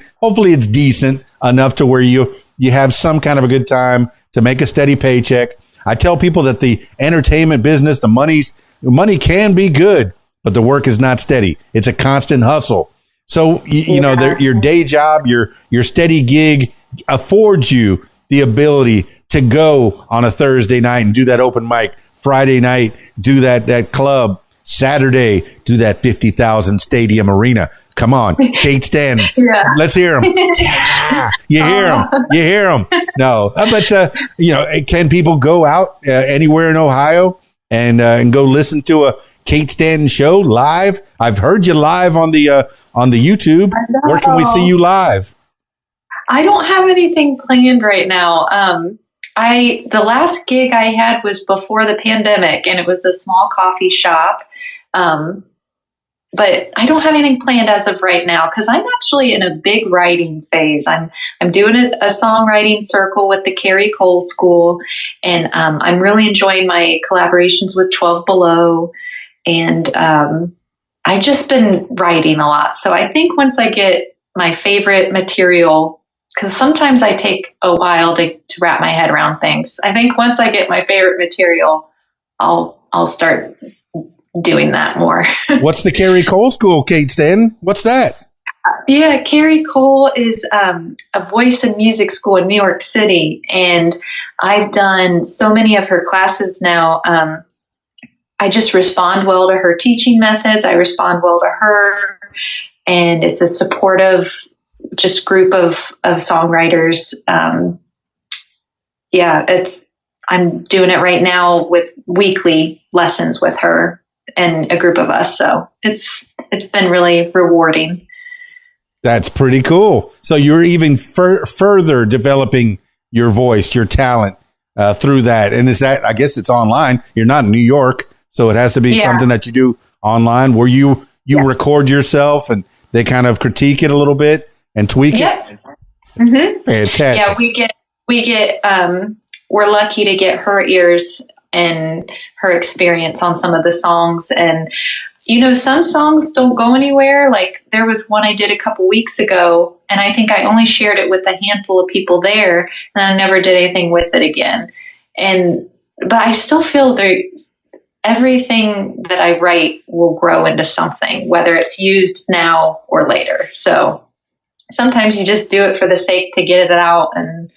it's decent enough to where you have some kind of a good time to make a steady paycheck. I tell people that the entertainment business, the money can be good, but the work is not steady. It's a constant hustle. So, your day job, your steady gig affords you the ability to go on a Thursday night and do that open mic, Friday night, do that club, Saturday, do that 50,000 stadium arena. Come on, Kate Stanton. Let's hear them. You hear them. No, but can people go out anywhere in Ohio and go listen to a Kate Stanton show live? I've heard you live on the YouTube. Where can we see you live? I don't have anything planned right now. The last gig I had was before the pandemic, and it was a small coffee shop. But I don't have anything planned as of right now, because I'm actually in a big writing phase. I'm doing a songwriting circle with the Carrie Cole School, and I'm really enjoying my collaborations with 12 Below, and I've just been writing a lot. So I think once I get my favorite material, because sometimes I take a while to wrap my head around things. I think once I get my favorite material, I'll start doing that more. What's the Carrie Cole School, Kate Stanton? What's that? Yeah, Carrie Cole is a voice and music school in New York City, and I've done so many of her classes now. I just respond well to her teaching methods. I respond well to her, and it's a supportive just group of songwriters. I'm doing it right now with weekly lessons with her and a group of us. So it's been really rewarding. That's pretty cool. So you're even further developing your voice, your talent through that. And is that, I guess it's online. You're not in New York, so it has to be something that you do online where you record yourself and they kind of critique it a little bit and tweak it. Mm-hmm. Fantastic. Yeah, we get we're lucky to get her ears and her experience on some of the songs. And, some songs don't go anywhere. Like there was one I did a couple weeks ago, and I think I only shared it with a handful of people there, and I never did anything with it again. And but I still feel everything that I write will grow into something, whether it's used now or later. So sometimes you just do it for the sake to get it out and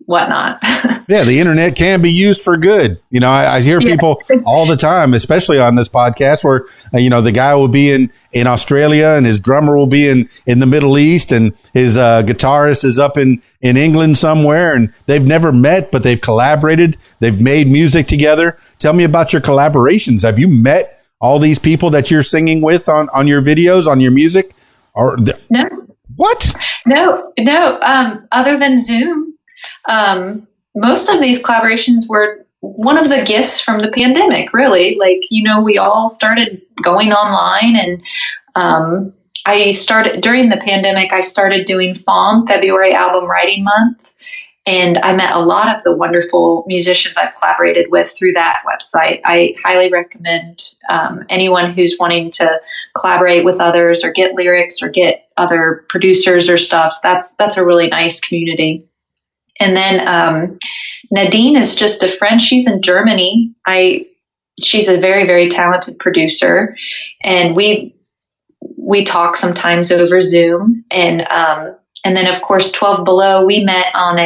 whatnot. Yeah, the internet can be used for good. You know, I hear people all the time, especially on this podcast, where, the guy will be in Australia and his drummer will be in the Middle East and his guitarist is up in England somewhere, and they've never met, but they've collaborated. They've made music together. Tell me about your collaborations. Have you met all these people that you're singing with on your videos, on your music? No. What? No. Other than Zoom. Most of these collaborations were one of the gifts from the pandemic, really. Like, we all started going online, and I started during the pandemic, I started doing FALM, February Album Writing Month. And I met a lot of the wonderful musicians I've collaborated with through that website. I highly recommend anyone who's wanting to collaborate with others or get lyrics or get other producers or stuff. That's a really nice community. And then Nadine is just a friend. She's in Germany. She's a very, very talented producer, and we talk sometimes over Zoom. And then of course 12 Below, we met on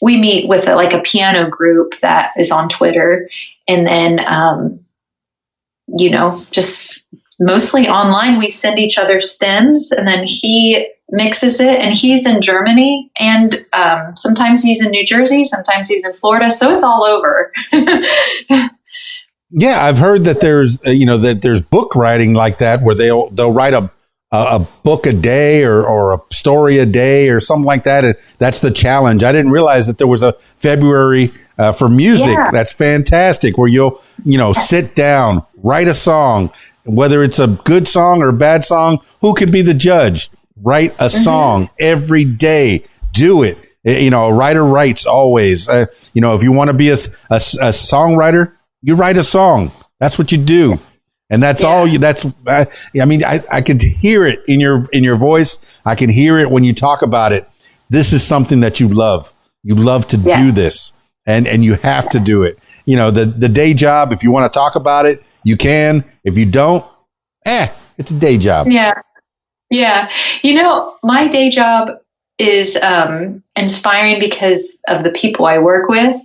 we meet with a piano group that is on Twitter, and then just mostly online. We send each other stems, and then he mixes it, and he's in Germany, and sometimes he's in New Jersey, sometimes he's in Florida, so it's all over. Yeah, I've heard that there's book writing like that, where they'll write a book a day or a story a day or something like that. And that's the challenge. I didn't realize that there was a February for music. Yeah. That's fantastic, where you'll sit down, write a song, whether it's a good song or a bad song. Who can be the judge? Write a song every day. Do it. A writer writes always. If you want to be a songwriter, you write a song. That's what you do. And that's all you, I could hear it in your voice. I can hear it when you talk about it. This is something that you love. You love to do this, and you have to do it. The day job, if you want to talk about it, you can. If you don't, it's a day job. Yeah. Yeah. My day job is inspiring because of the people I work with.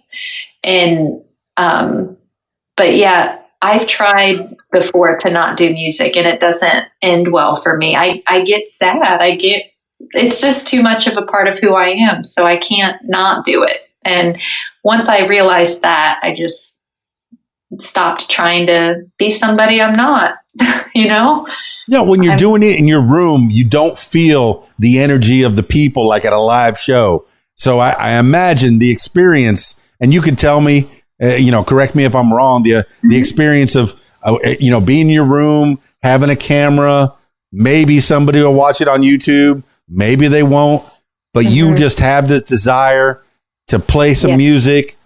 And, but yeah, I've tried before to not do music, and it doesn't end well for me. I get sad. It's just too much of a part of who I am. So I can't not do it. And once I realized that, I just stopped trying to be somebody I'm not, when you're doing it in your room, you don't feel the energy of the people like at a live show. So I imagine the experience, and you can tell me, correct me if I'm wrong, the experience of, being in your room, having a camera, maybe somebody will watch it on YouTube, maybe they won't, but you just have this desire to play some music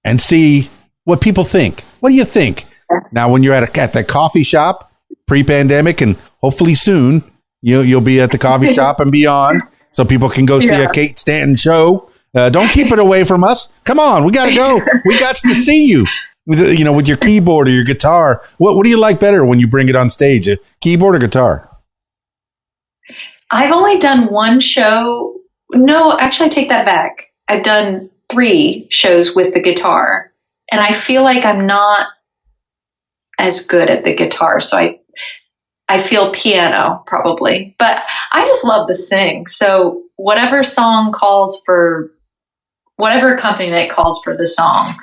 and see what people think. What do you think? Now, when you're at the coffee shop pre-pandemic, and hopefully soon you'll be at the coffee shop and beyond, so people can go see a Kate Stanton show. Don't keep it away from us. Come on, we got to go. We got to see you with your keyboard or your guitar. What do you like better when you bring it on stage, a keyboard or guitar? I've only done one show. No, actually, I take that back. I've done 3 shows with the guitar, and I feel like I'm not as good at the guitar. So I feel piano probably, but I just love to sing. So whatever accompaniment calls for the song,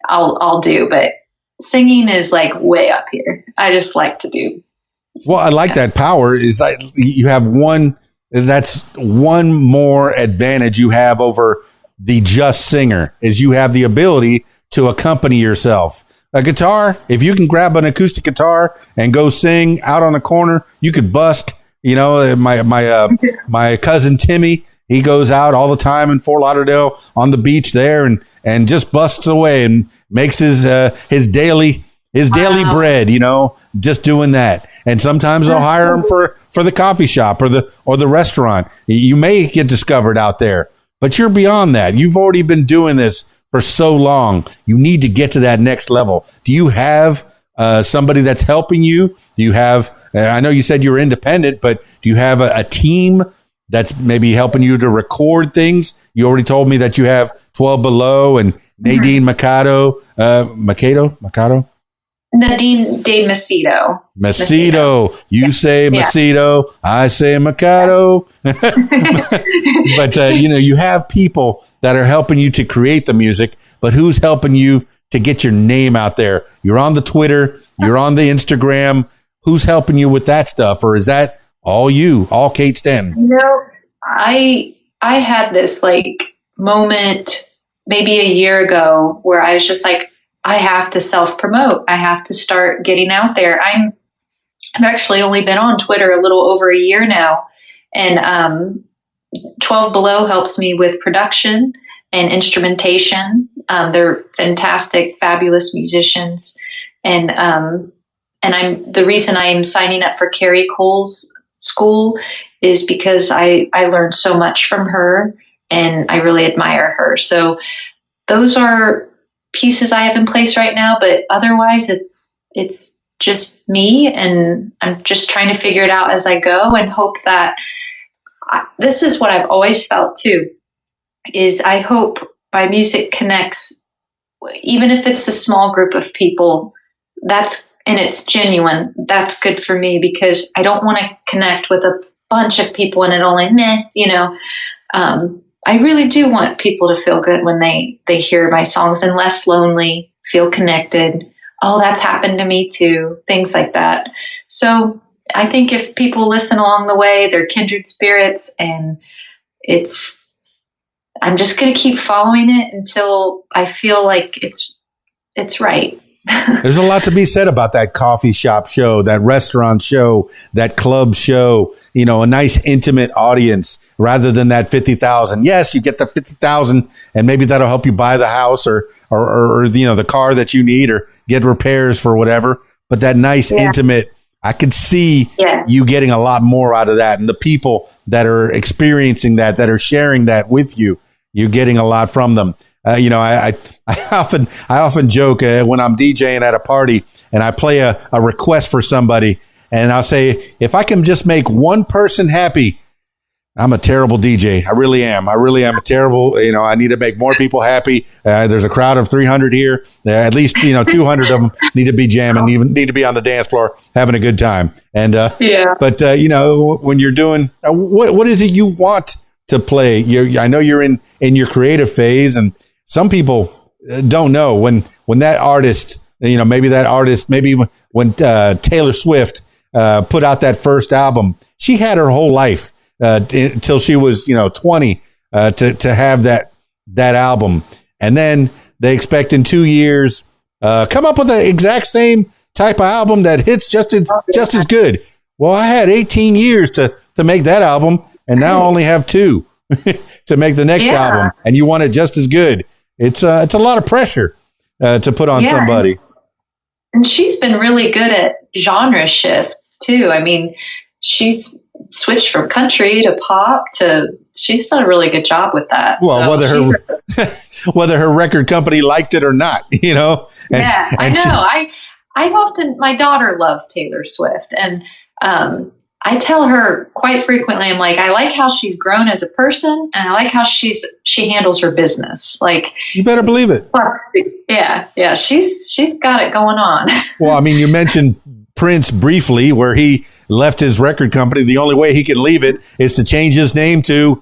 I'll do. But singing is like way up here. I just like to do. Well, I like that power is that you have one. That's one more advantage you have over the just singer, is you have the ability to accompany yourself. A guitar, if you can grab an acoustic guitar and go sing out on a corner, you could busk. My cousin Timmy, he goes out all the time in Fort Lauderdale on the beach there and just busks away and makes his daily bread, just doing that. And sometimes they'll hire him for the coffee shop or the restaurant. You may get discovered out there, but you're beyond that. You've already been doing this for so long. You need to get to that next level. Do you have somebody that's helping you? Do you have, I know you said you're independent, but do you have a team that's maybe helping you to record things? You already told me that you have 12 Below and Nadine Mikado. Nadine de Macedo. Macedo. You say Macedo. I say Mikado. But, you have people that are helping you to create the music, but who's helping you to get your name out there? You're on the Twitter. You're on the Instagram. Who's helping you with that stuff? Or is that all you, all KeysDAN? I had this moment maybe a year ago where I was just like, I have to self-promote. I have to start getting out there. I've actually only been on Twitter a little over a year now. And 12 Below helps me with production and instrumentation. They're fantastic, fabulous musicians. And the reason I'm signing up for Carrie Cole's school is because I learned so much from her and I really admire her. So those are pieces I have in place right now, but otherwise it's just me, and I'm just trying to figure it out as I go and hope that this is what I've always felt too, is I hope my music connects, even if it's a small group of people, and it's genuine, that's good for me, because I don't want to connect with a bunch of people and it only I really do want people to feel good when they hear my songs and less lonely, feel connected. Oh, that's happened to me too. Things like that. So I think if people listen along the way, they're kindred spirits, and I'm just going to keep following it until I feel like it's right. There's a lot to be said about that coffee shop show, that restaurant show, that club show, a nice intimate audience rather than that 50,000. Yes, you get the 50,000 and maybe that'll help you buy the house or the car that you need or get repairs for whatever. But that nice intimate, I could see you getting a lot more out of that. And the people that are experiencing that are sharing that with you, you're getting a lot from them. I often joke when I'm DJing at a party and I play a request for somebody, and I'll say, if I can just make one person happy, I'm a terrible DJ. I really am. A terrible, I need to make more people happy. There's a crowd of 300 here. At least, 200 of them need to be jamming, need to be on the dance floor, having a good time. And, but when you're doing, what is it you want to play? I know you're in your creative phase, and some people don't know when that artist, maybe when Taylor Swift put out that first album, she had her whole life until she was 20 to have that album, and then they expect in 2 years come up with the exact same type of album that hits just as good. Well, I had 18 years to make that album, and now I only have 2 to make the next album, and you want it just as good. It's a lot of pressure to put on somebody. And she's been really good at genre shifts too. I mean, she's switched from country to pop she's done a really good job with that. Well, so whether her record company liked it or not, I know. My daughter loves Taylor Swift, and I tell her quite frequently, I'm like, I like how she's grown as a person, and I like how she handles her business. Like, you better believe it. Yeah. She's got it going on. Well, I mean, you mentioned Prince briefly, where he left his record company. The only way he can leave it is to change his name to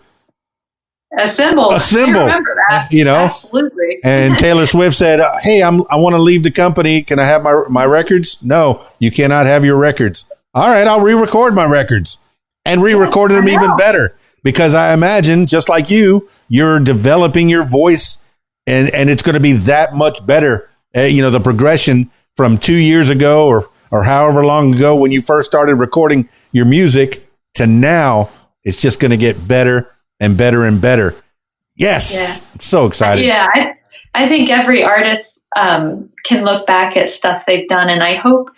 a symbol. I remember that. Absolutely. And Taylor Swift said, "Hey, I want to leave the company. Can I have my records?" No, you cannot have your records. All right, I'll re-record my records, and re-recorded them even better, because I imagine, just like you're developing your voice, and it's going to be that much better. The progression from 2 years ago or however long ago when you first started recording your music to now, it's just going to get better and better and better. Yes, I'm so excited. Yeah, I think every artist can look back at stuff they've done, and I hope.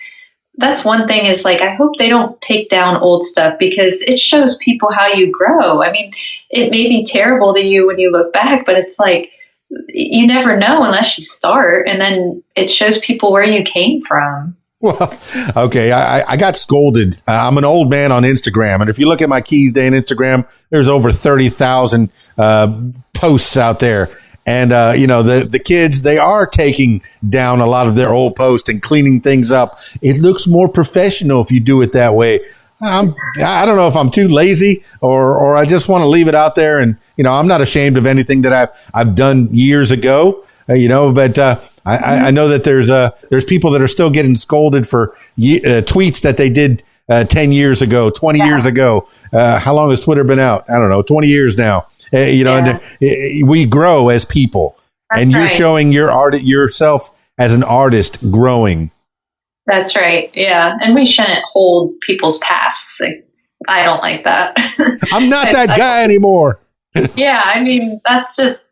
That's one thing is I hope they don't take down old stuff, because it shows people how you grow. I mean, it may be terrible to you when you look back, but it's you never know unless you start, and then it shows people where you came from. Well, okay, I got scolded. I'm an old man on Instagram, and if you look at my KeysDAN Instagram, there's over 30,000 posts out there. And, the kids, they are taking down a lot of their old posts and cleaning things up. It looks more professional if you do it that way. I don't know if I'm too lazy or I just want to leave it out there. And, I'm not ashamed of anything that I've done years ago, but I know that there's people that are still getting scolded for tweets that they did 10 years ago, 20 years ago. How long has Twitter been out? I don't know, 20 years now. And we grow as people. That's and you're right. Showing yourself as an artist growing. That's right. Yeah. And we shouldn't hold people's pasts. I don't like that. I'm not that guy anymore. Yeah. I mean, that's just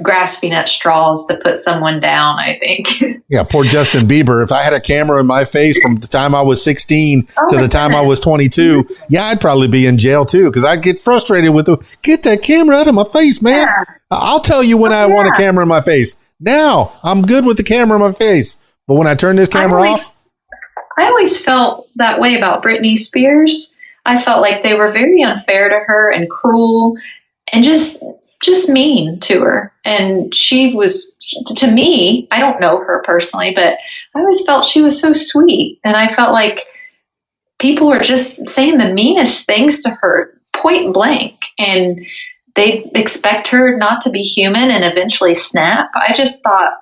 grasping at straws to put someone down, I think. Yeah. Poor Justin Bieber. If I had a camera in my face from the time I was 16 to the time I was 22, I'd probably be in jail too. Cause I'd get frustrated with get that camera out of my face, man. Yeah. I'll tell you when I want a camera in my face. Now I'm good with the camera in my face. But when I turn this camera off. I always felt that way about Britney Spears. I felt like they were very unfair to her and cruel and just mean to her. And she was, to me, I don't know her personally, but I always felt she was so sweet. And I felt like people were just saying the meanest things to her point blank. And they expect her not to be human and eventually snap. I just thought,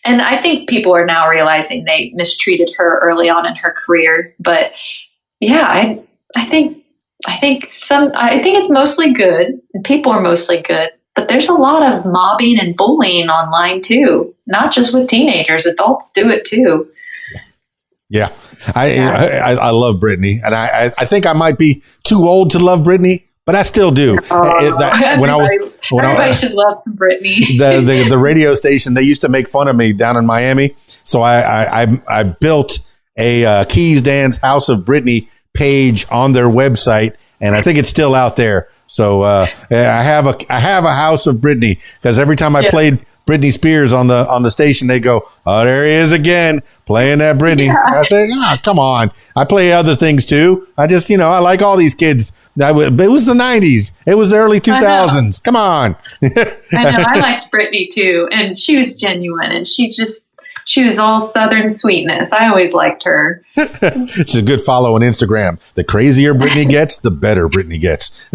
and I think people are now realizing they mistreated her early on in her career. But yeah, I think it's mostly good, and people are mostly good. But there's a lot of mobbing and bullying online too, not just with teenagers. Adults do it too. Yeah, I love Britney, and I think I might be too old to love Britney, but I still do. Everybody should love Britney. the radio station, they used to make fun of me down in Miami, so I built a KeysDAN's House of Britney page on their website, and I think it's still out there. So I have a House of Britney, because every time I played Britney Spears on the station, they go, "Oh, there he is again playing that Britney." Yeah. I said, come on. I play other things too. I just, I like all these kids. It was the 90s. It was the early 2000s. Come on. I know. I liked Britney too. And she was genuine, and she was all Southern sweetness. I always liked her. She's a good follow on Instagram. The crazier Britney gets, the better Britney gets.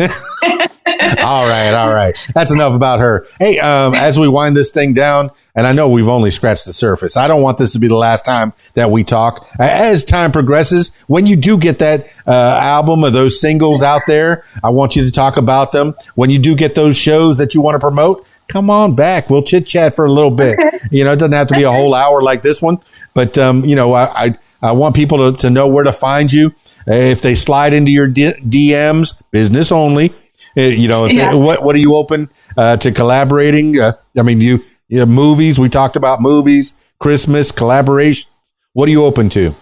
All right. That's enough about her. Hey, as we wind this thing down, and I know we've only scratched the surface, I don't want this to be the last time that we talk. As time progresses, when you do get that album or those singles out there, I want you to talk about them. When you do get those shows that you want to promote, come on back. We'll chit chat for a little bit. Okay. It doesn't have to be a whole hour like this one, but I want people to know where to find you. If they slide into your DMs, business only. What are you open to collaborating? Movies. We talked about movies, Christmas collaborations. What are you open to?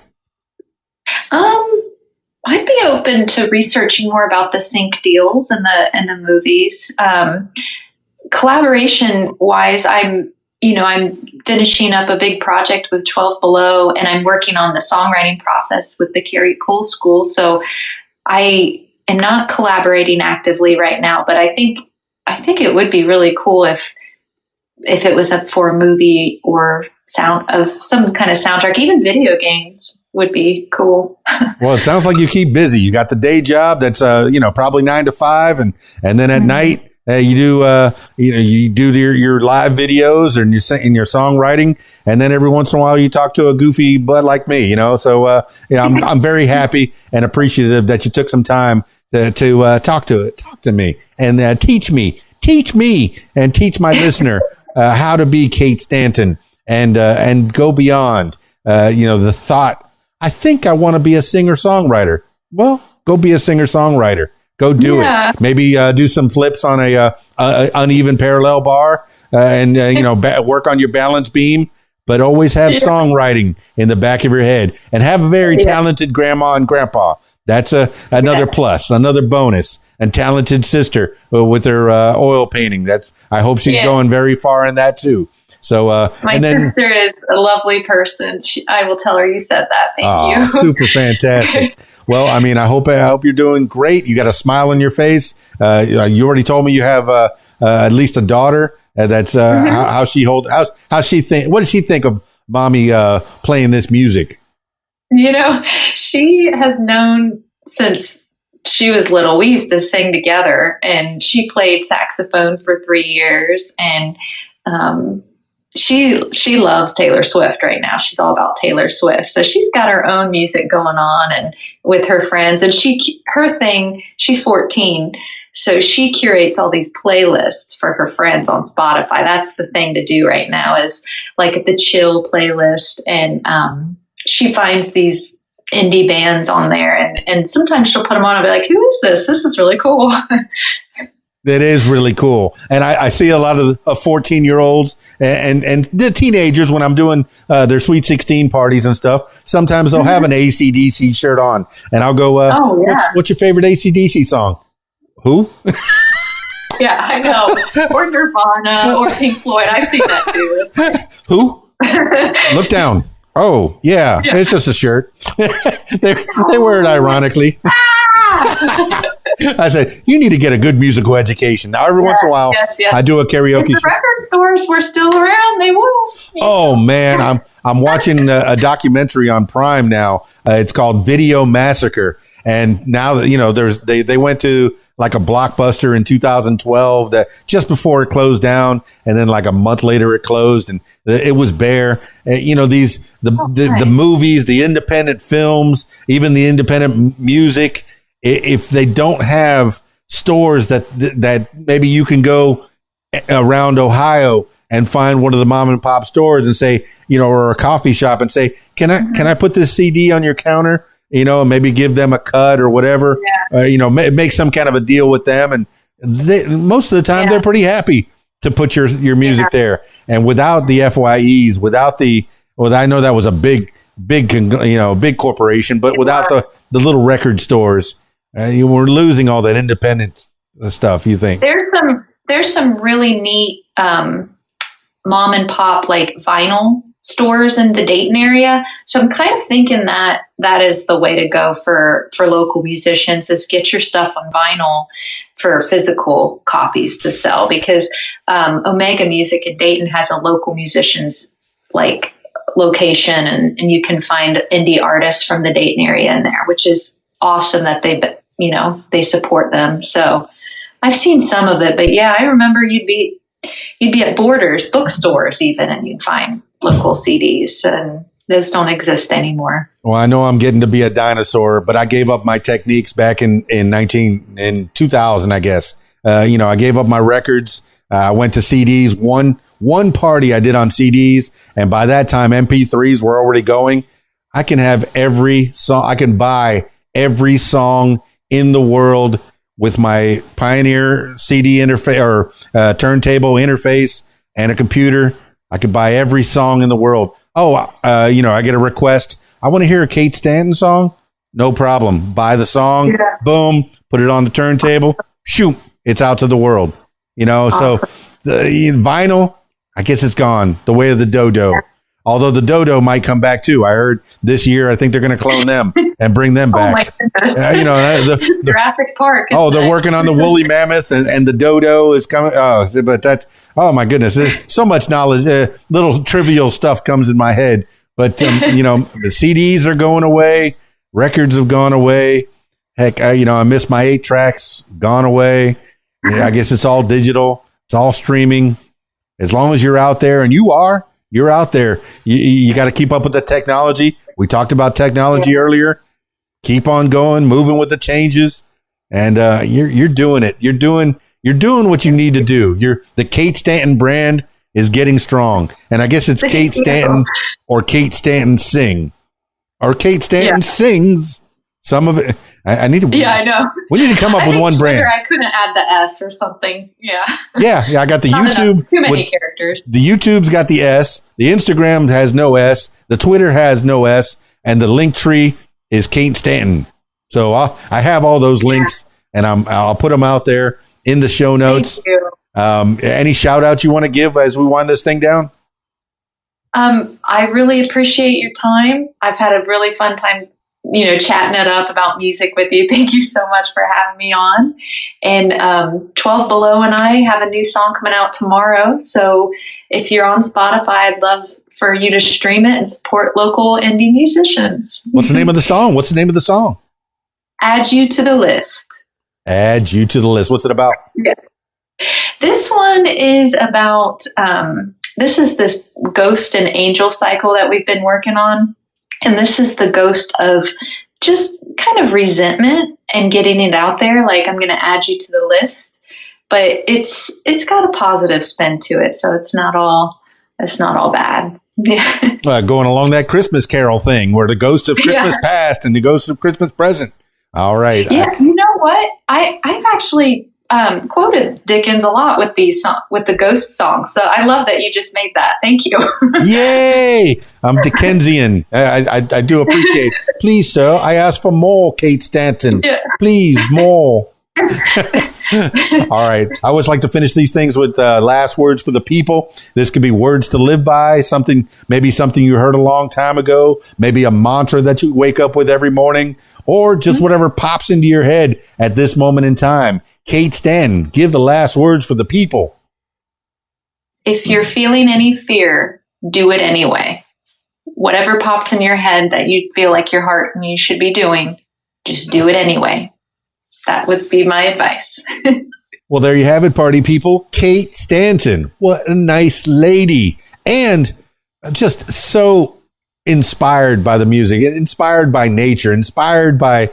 I'd be open to researching more about the sync deals and the movies. Collaboration wise, I'm finishing up a big project with 12 Below, and I'm working on the songwriting process with the Carrie Cole School. So I am not collaborating actively right now, but I think it would be really cool if it was up for a movie or sound of some kind of soundtrack. Even video games would be cool. Well, it sounds like you keep busy. You got the day job that's probably 9 to 5, and then at night. You do your live videos and your songwriting, and then every once in a while you talk to a goofy bud like me, So I'm very happy and appreciative that you took some time to talk to me and teach me and teach my listener how to be Kate Stanton and go beyond. The thought, I think I want to be a singer-songwriter. Well, go be a singer-songwriter. Go do it. Maybe do some flips on a uneven parallel bar and work on your balance beam, but always have songwriting in the back of your head, and have a very talented grandma and grandpa That's another plus, another bonus. And talented sister with her oil painting. I hope she's going very far in that too. So my sister is a lovely person. I will tell her you said that. Thank you. Super fantastic. Well, I mean, I hope you're doing great. You got a smile on your face. You already told me you have at least a daughter. That's how she think. What does she think of mommy playing this music? She has known since she was little. We used to sing together, and she played saxophone for 3 years, and she loves Taylor Swift right now. She's all about Taylor Swift. So she's got her own music going on and with her friends, and she's 14. So she curates all these playlists for her friends on Spotify. That's the thing to do right now, is like the chill playlist. And she finds these indie bands on there, and sometimes she'll put them on and be like, who is this? This is really cool. It is really cool. And I see a lot of 14-year-olds and the teenagers when I'm doing their Sweet 16 parties and stuff. Sometimes they'll have an AC/DC shirt on, and I'll go, what's your favorite AC/DC song? Who? Yeah, I know. Or Nirvana or Pink Floyd. I've seen that too. Who? Look down. Oh, yeah. It's just a shirt. They wear it ironically. I said, you need to get a good musical education. Now, every once in a while, I do a karaoke. If the record stores were still around, they would. Oh, man. I'm watching a documentary on Prime now. It's called Video Massacre. And now, they went to like a Blockbuster in 2012 that just before it closed down. And then like a month later, it closed and it was bare. The movies, the independent films, even the independent music, if they don't have stores that maybe you can go around Ohio and find one of the mom and pop stores and say, or a coffee shop and say, can I put this CD on your counter? And maybe give them a cut or whatever, make some kind of a deal with them. And most of the time they're pretty happy to put your music there. And without the FYEs, I know that was a big corporation, but without the little record stores, you were losing all that independent stuff. You think there's some really neat mom and pop like vinyl stores in the Dayton area. So I'm kind of thinking that is the way to go for local musicians, is get your stuff on vinyl for physical copies to sell, because Omega Music in Dayton has a local musicians like location, and you can find indie artists from the Dayton area in there, which is awesome that they support them. So I've seen some of it, but I remember you'd be at Borders bookstores even, and you'd find local CDs, and those don't exist anymore. Well, I know I'm getting to be a dinosaur, but I gave up my techniques back in 2000, I guess. I gave up my records. I went to CDs. One party I did on CDs, and by that time MP3s were already going. I can have every song. I can buy every song in the world with my Pioneer CD interface or turntable interface and a computer. I could buy every song in the world. I get a request. I want to hear a Kate Stanton song. No problem. Buy the song. Yeah. Boom. Put it on the turntable. Shoot. It's out to the world. So the vinyl, I guess it's gone. The way of the dodo. Although the dodo might come back too. I heard this year, I think they're going to clone them and bring them back. Oh my goodness. The Jurassic Park. They're working on the woolly mammoth and the dodo is coming. Oh my goodness. There's so much knowledge. Little trivial stuff comes in my head, but the CDs are going away. Records have gone away. Heck, I miss my 8 tracks, gone away. Yeah, I guess it's all digital. It's all streaming. As long as you're out there, and you're out there. You got to keep up with the technology. We talked about technology earlier. Keep on going, moving with the changes, and you're doing it. You're doing what you need to do. The Kate Stanton brand is getting strong, and I guess it's Kate Stanton or Kate Stanton Sing, or Kate Stanton Sings. Some of it. I need to. Yeah, I know. We need to come up with one brand. I couldn't add the S or something. Yeah. Yeah. I got the YouTube. Too many characters. The YouTube's got the S. The Instagram has no S. The Twitter has no S. And the link tree is Kate Stanton. So I have all those links, and I'll put them out there in the show notes. Thank you. Any shout outs you want to give as we wind this thing down? I really appreciate your time. I've had a really fun time, chatting it up about music with you. Thank you so much for having me on. And 12 Below and I have a new song coming out tomorrow. So if you're on Spotify, I'd love for you to stream it and support local indie musicians. What's the name of the song? Add You to the List. Add You to the List. What's it about? Yeah. This one is about, this is this ghost and angel cycle that we've been working on. And this is the ghost of just kind of resentment and getting it out there. Like, I'm going to add you to the list, but it's got a positive spin to it. So it's not all bad. Going along that Christmas Carol thing where the ghost of Christmas past and the ghost of Christmas present. All right. Yeah. You know what? I've actually quoted Dickens a lot with the ghost songs. So I love that you just made that. Thank you. Yay! I'm Dickensian. I do appreciate it. Please, sir, I ask for more, Kate Stanton. Yeah. Please, more. All right. I always like to finish these things with last words for the people. This could be words to live by, maybe something you heard a long time ago, maybe a mantra that you wake up with every morning, or just whatever pops into your head at this moment in time. Kate Stanton, give the last words for the people. If you're feeling any fear, do it anyway. Whatever pops in your head that you feel like your heart and you should be doing, just do it anyway. That would be my advice. Well, there you have it, party people. Kate Stanton. What a nice lady. And just so inspired by the music, inspired by nature, inspired by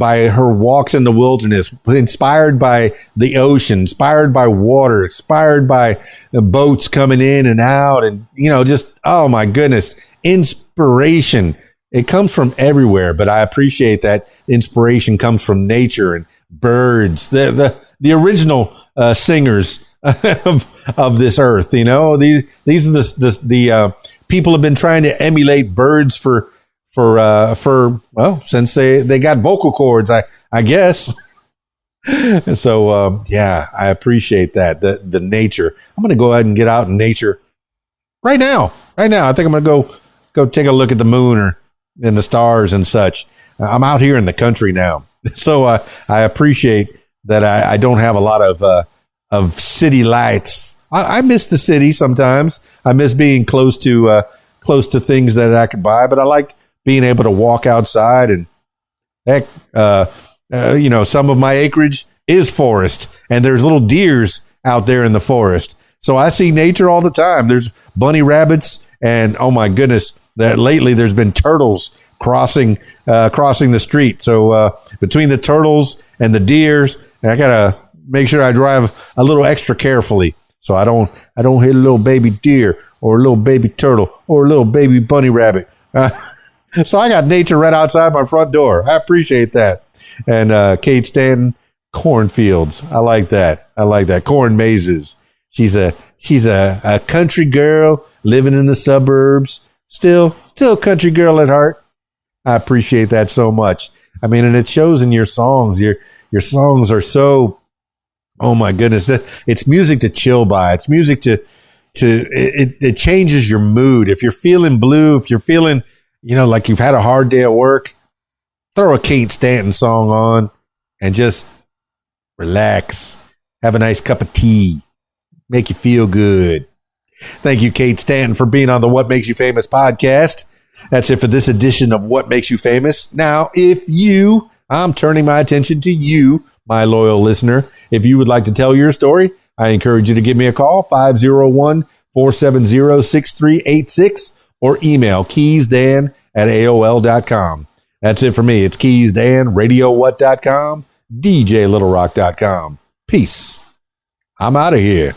her walks in the wilderness, inspired by the ocean, inspired by water, inspired by the boats coming in and out. And, just, oh my goodness, inspiration. It comes from everywhere, but I appreciate that inspiration comes from nature and birds, the original singers of this earth. These are the people have been trying to emulate birds for since they got vocal cords, I guess. So I appreciate that the nature. I'm going to go ahead and get out in nature right now. I think I'm going to go take a look at the moon and the stars and such. I'm out here in the country now. So I appreciate that I don't have a lot of city lights. I miss the city sometimes. I miss being close to things that I could buy, but I like being able to walk outside and heck, some of my acreage is forest and there's little deers out there in the forest. So I see nature all the time. There's bunny rabbits and oh my goodness, that lately there's been turtles crossing the street. So between the turtles and the deers, I gotta make sure I drive a little extra carefully so I don't hit a little baby deer or a little baby turtle or a little baby bunny rabbit. So I got nature right outside my front door. I appreciate that. And Kate Stanton, cornfields. I like that. Corn mazes. She's a country girl living in the suburbs. Still country girl at heart. I appreciate that so much. I mean, and it shows in your songs. Your songs are so, oh my goodness. It's music to chill by. It's music it changes your mood. If you're feeling blue, if you're feeling, like you've had a hard day at work, throw a Kate Stanton song on and just relax. Have a nice cup of tea. Make you feel good. Thank you, Kate Stanton, for being on the What Makes You Famous podcast. That's it for this edition of What Makes You Famous. Now, I'm turning my attention to you, my loyal listener. If you would like to tell your story, I encourage you to give me a call, 501-470-6386, or email keysdan@aol.com. That's it for me. It's KeysDAN, RadioWhat.com, DJLittleRock.com. Peace. I'm out of here.